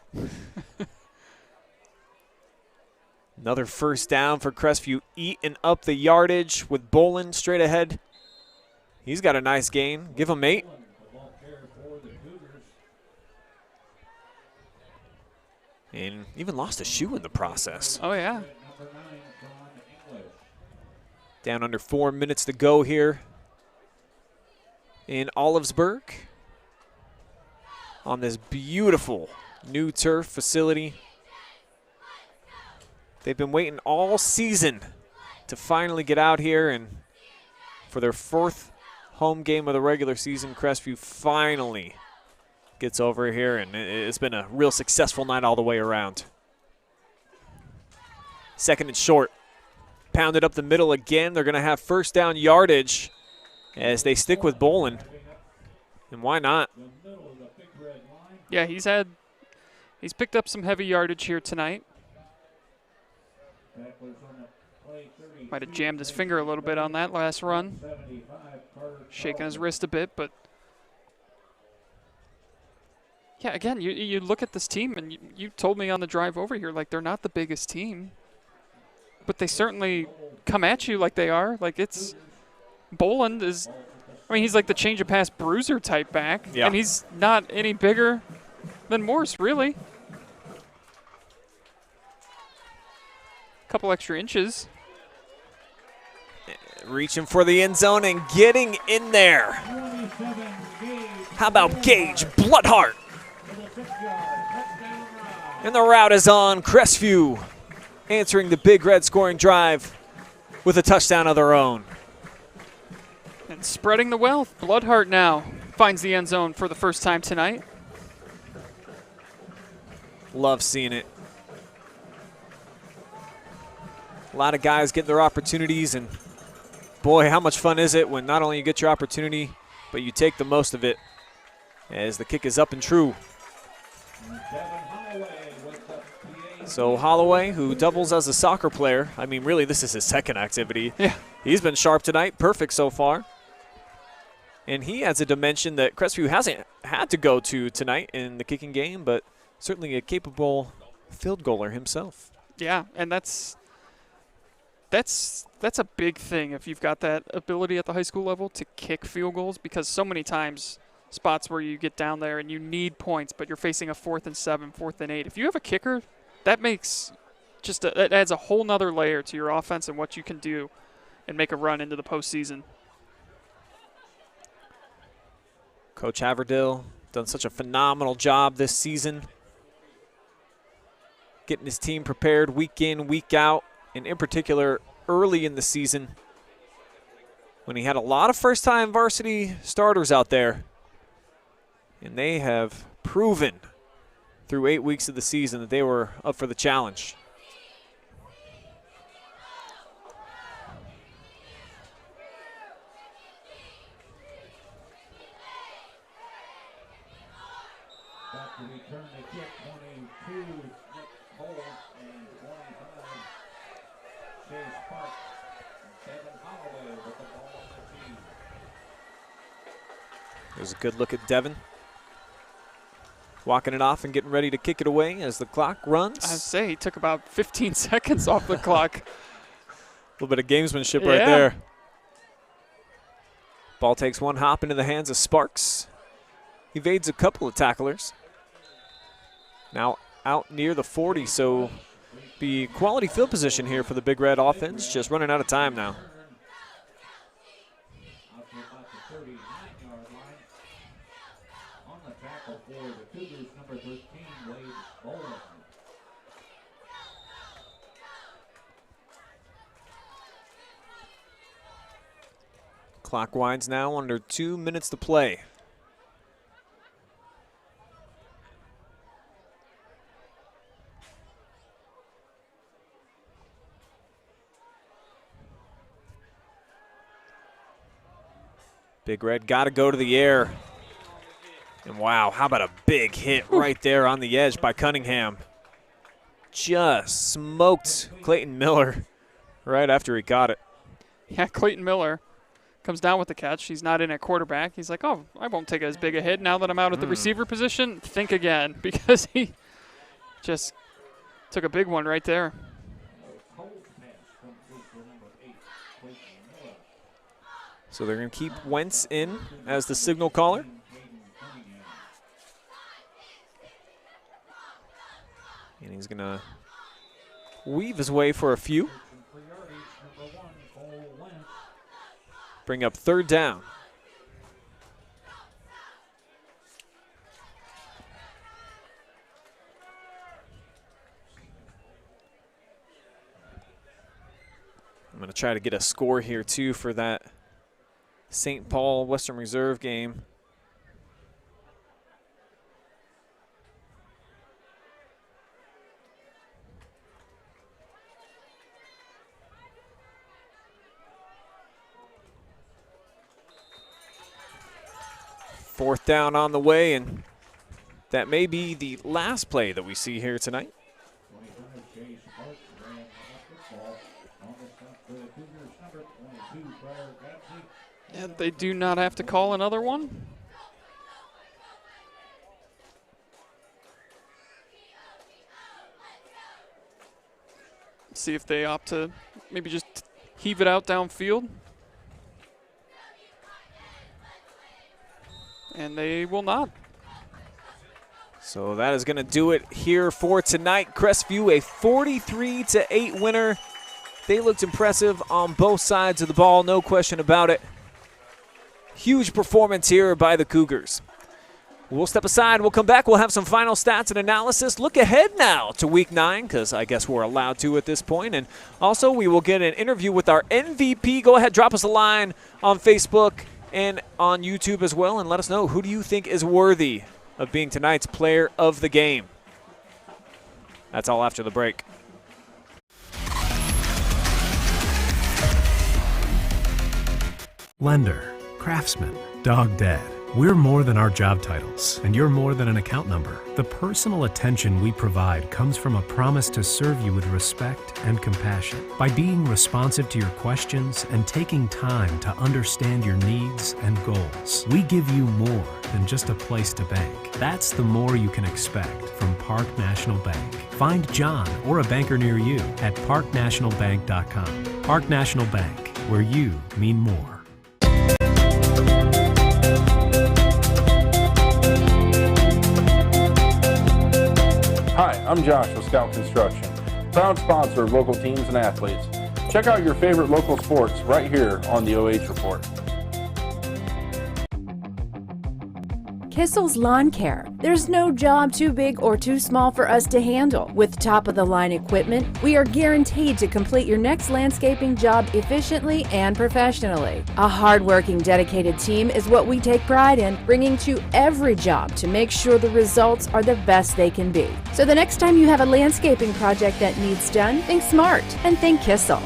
Another first down for Crestview, eating up the yardage with Bolin straight ahead. He's got a nice gain. Give him 8. And even lost a shoe in the process. Oh, yeah. Down under 4 minutes to go here in Olivesburg on this beautiful new turf facility. They've been waiting all season to finally get out here, and for their 4th home game of the regular season, Crestview finally gets over here, and it's been a real successful night all the way around. Second and short. Pounded up the middle again. They're going to have first down yardage as they stick with Bolin. And why not? Yeah, he's picked up some heavy yardage here tonight. Might have jammed his finger a little bit on that last run. Shaking his wrist a bit, but yeah, again, you look at this team, and you told me on the drive over here, like, they're not the biggest team. But they certainly come at you like they are. Like, it's Boland is, I mean, he's like the change of pass bruiser type back. Yeah. And he's not any bigger than Morse, really. Couple extra inches. Reaching for the end zone and getting in there. How about Gage Bloodhart? And the route is on. Crestview answering the Big Red scoring drive with a touchdown of their own. And spreading the wealth. Bloodhart now finds the end zone for the first time tonight. Love seeing it. A lot of guys getting their opportunities, and boy, how much fun is it when not only you get your opportunity, but you take the most of it as the kick is up and true. So Holloway, who doubles as a soccer player, I mean, really, this is his second activity. Yeah. He's been sharp tonight, perfect so far. And he adds a dimension that Crestview hasn't had to go to tonight in the kicking game, but certainly a capable field goaler himself. Yeah, and that's a big thing if you've got that ability at the high school level to kick field goals, because so many times spots where you get down there and you need points, but you're facing a 4th and 7, 4th and 8. If you have a kicker, that makes it adds a whole nother layer to your offense and what you can do and make a run into the postseason. Coach Haverdale done such a phenomenal job this season, getting his team prepared week in, week out, and in particular early in the season when he had a lot of first-time varsity starters out there. And they have proven through 8 weeks of the season that they were up for the challenge. Back to return the kick, 22, Nick Cole, and 25, Chase Park. Devin Holloway with the ball on the tee. There's a good look at Devin, walking it off and getting ready to kick it away as the clock runs. I would say he took about 15 seconds off the clock. A little bit of gamesmanship right there. Ball takes one hop into the hands of Sparks. Evades a couple of tacklers. Now out near the 40, so be quality field position here for the Big Red offense. Just running out of time now. Out to about the 39-yard line. On the tackle for the Cougars, number 13, Wade Bowling. Clock winds now, under 2 minutes to play. Big Red got to go to the air. And wow, how about a big hit right there on the edge by Cunningham. Just smoked Clayton Miller right after he got it. Yeah, Clayton Miller comes down with the catch. He's not in at quarterback. He's like, oh, I won't take as big a hit now that I'm out at the receiver position. Think again, because he just took a big one right there. So they're going to keep Wentz in as the signal caller. And he's going to weave his way for a few. Bring up 3rd down. I'm going to try to get a score here, too, for that St. Paul Western Reserve game. Fourth down on the way, and that may be the last play that we see here tonight. And they do not have to call another one. See if they opt to maybe just heave it out downfield. And they will not. So that is going to do it here for tonight. Crestview, a 43-8 winner. They looked impressive on both sides of the ball, no question about it. Huge performance here by the Cougars. We'll step aside. We'll come back. We'll have some final stats and analysis. Look ahead now to Week 9, because I guess we're allowed to at this point. And also, we will get an interview with our MVP. Go ahead, drop us a line on Facebook and on YouTube as well, and let us know, who do you think is worthy of being tonight's player of the game? That's all after the break. Lender, Craftsman, Dog Dad. We're more than our job titles, and you're more than an account number. The personal attention we provide comes from a promise to serve you with respect and compassion. By being responsive to your questions and taking time to understand your needs and goals, we give you more than just a place to bank. That's the more you can expect from Park National Bank. Find John or a banker near you at parknationalbank.com. Park National Bank, where you mean more. Hi, I'm Josh with Scout Construction, proud sponsor of local teams and athletes. Check out your favorite local sports right here on the OH Report. Kissel's Lawncare. There's no job too big or too small for us to handle. With top-of-the-line equipment, we are guaranteed to complete your next landscaping job efficiently and professionally. A hard-working, dedicated team is what we take pride in, bringing to every job to make sure the results are the best they can be. So the next time you have a landscaping project that needs done, think smart and think Kissel.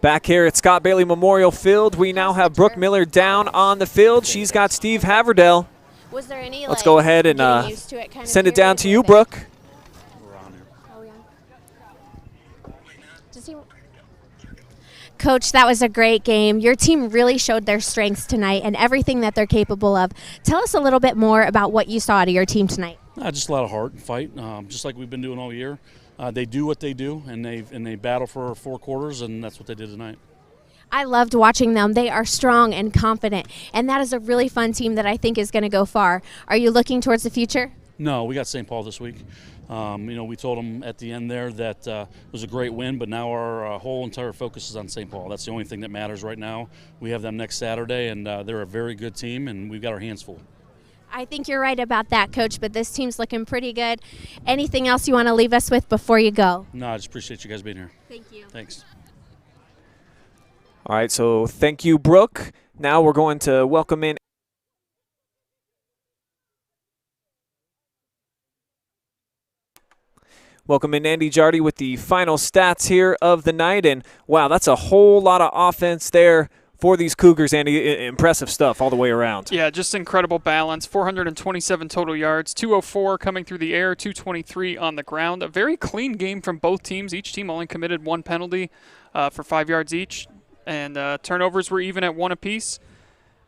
Back here at Scott Bailey Memorial Field, we now have Brooke Miller down on the field. She's got Steve Haverdale. Was there any, Let's go ahead and send it down to you, Brooke. Coach, that was a great game. Your team really showed their strengths tonight and everything that they're capable of. Tell us a little bit more about what you saw out of your team tonight. Just a lot of heart and fight, just like we've been doing all year. They do what they do, and they battle for 4 quarters, and that's what they did tonight. I loved watching them. They are strong and confident, and that is a really fun team that I think is going to go far. Are you looking towards the future? No, we got St. Paul this week. We told them at the end there that it was a great win, but now our whole entire focus is on St. Paul. That's the only thing that matters right now. We have them next Saturday, and they're a very good team, and we've got our hands full. I think you're right about that, Coach, but this team's looking pretty good. Anything else you want to leave us with before you go? No, I just appreciate you guys being here. Thank you. Thanks. All right, so thank you, Brooke. Now we're going to welcome in Andy Jardy with the final stats here of the night. And, wow, that's a whole lot of offense there for these Cougars, Andy. Impressive stuff all the way around. Yeah, just incredible balance. 427 total yards, 204 coming through the air, 223 on the ground. A very clean game from both teams. Each team only committed 1 penalty for 5 yards each. And turnovers were even at 1 apiece.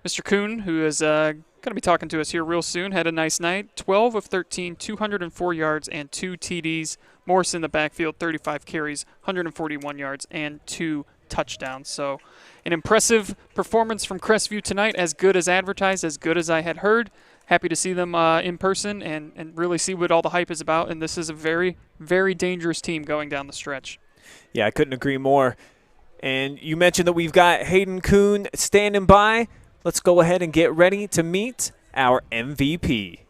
Mr. Kuhn, who is going to be talking to us here real soon, had a nice night. 12 of 13, 204 yards and 2 TDs. Morris in the backfield, 35 carries, 141 yards and 2 touchdowns. So an impressive performance from Crestview tonight, as good as advertised, as good as I had heard. Happy to see them in person and really see what all the hype is about. And this is a very, very dangerous team going down the stretch. Yeah, I couldn't agree more. And you mentioned that we've got Hayden Kuhn standing by. Let's go ahead and get ready to meet our MVP.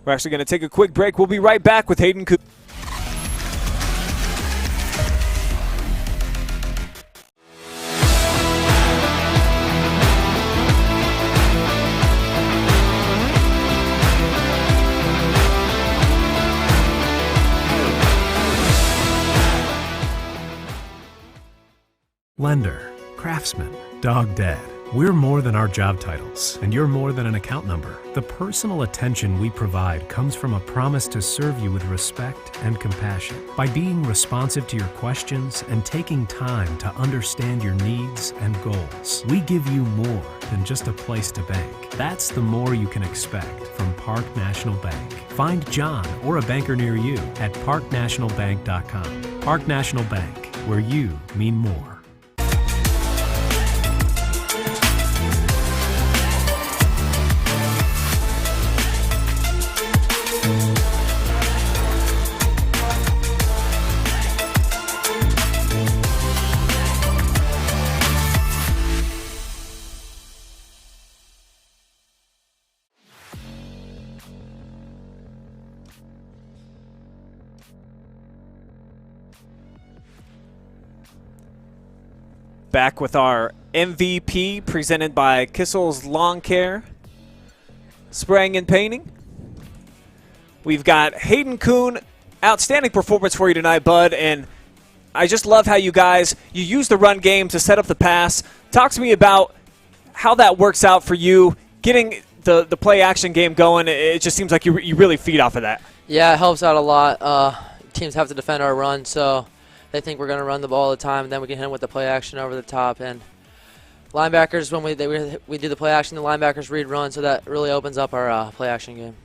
We're actually going to take a quick break. We'll be right back with Hayden Kuhn. Lender, craftsman, dog dad. We're more than our job titles, and you're more than an account number. The personal attention we provide comes from a promise to serve you with respect and compassion. By being responsive to your questions and taking time to understand your needs and goals, we give you more than just a place to bank. That's the more you can expect from Park National Bank. Find John or a banker near you at parknationalbank.com. Park National Bank, where you mean more. Back with our MVP presented by Kissel's Lawncare Spraying and Painting. We've got Hayden Kuhn. Outstanding performance for you tonight, bud. And I just love how you use the run game to set up the pass. Talk to me about how that works out for you, getting the play action game going. It just seems like you really feed off of that. Yeah, it helps out a lot. Teams have to defend our run, so they think we're going to run the ball all the time, and then we can hit them with the play action over the top. And linebackers, when we do the play action, the linebackers read run, so that really opens up our play action game.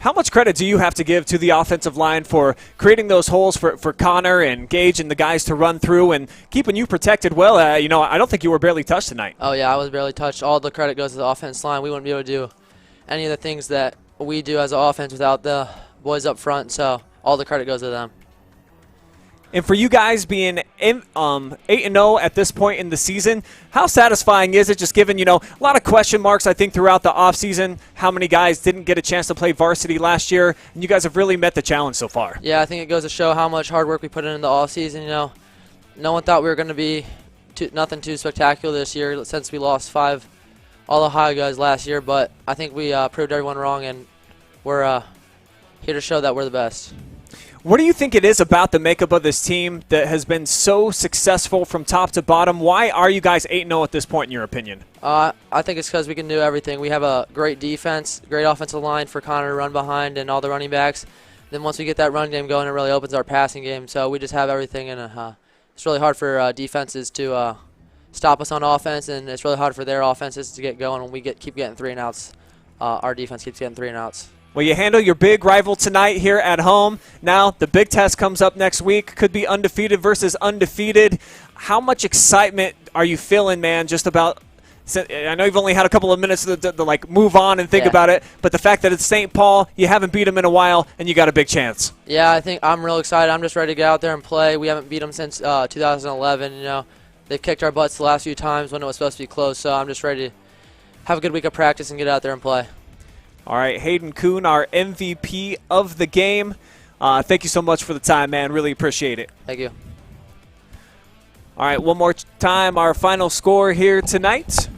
How much credit do you have to give to the offensive line for creating those holes for Connor and Gage and the guys to run through and keeping you protected well? I don't think you were barely touched tonight. Oh, yeah, I was barely touched. All the credit goes to the offense line. We wouldn't be able to do any of the things that we do as an offense without the boys up front, so all the credit goes to them. And for you guys being 8-0 at this point in the season, how satisfying is it, just given, a lot of question marks, I think, throughout the offseason, how many guys didn't get a chance to play varsity last year, and you guys have really met the challenge so far? Yeah, I think it goes to show how much hard work we put in the offseason. no one thought we were going to be nothing too spectacular this year since we lost 5 all the high guys last year, but I think we proved everyone wrong, and we're here to show that we're the best. What do you think it is about the makeup of this team that has been so successful from top to bottom? Why are you guys 8-0 at this point, in your opinion? I think it's because we can do everything. We have a great defense, great offensive line for Connor to run behind and all the running backs. Then once we get that run game going, it really opens our passing game. So we just have everything, and it's really hard for defenses to stop us on offense, and it's really hard for their offenses to get going when we keep getting 3-and-outs. Our defense keeps getting 3-and-outs. Well, you handle your big rival tonight here at home. Now the big test comes up next week. Could be undefeated versus undefeated. How much excitement are you feeling, man, just about – I know you've only had a couple of minutes to like move on and think about it, but the fact that it's St. Paul, you haven't beat them in a while, and you got a big chance. Yeah, I think I'm real excited. I'm just ready to get out there and play. We haven't beat them since 2011. You know, they've kicked our butts the last few times when it was supposed to be close, so I'm just ready to have a good week of practice and get out there and play. All right, Hayden Kuhn, our MVP of the game. Thank you so much for the time, man. Really appreciate it. Thank you. All right, one more time, our final score here tonight.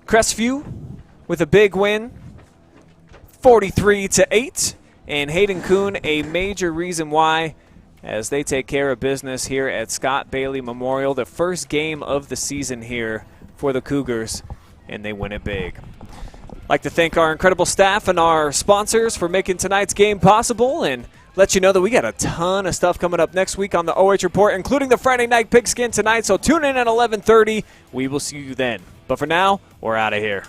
Crestview with a big win, 43-8. And Hayden Kuhn, a major reason why, as they take care of business here at Scott Bailey Memorial, the first game of the season here for the Cougars, and they win it big. I'd like to thank our incredible staff and our sponsors for making tonight's game possible, and let you know that we got a ton of stuff coming up next week on the OH Report, including the Friday Night Pigskin tonight, so tune in at 11:30. We will see you then. But for now, we're out of here.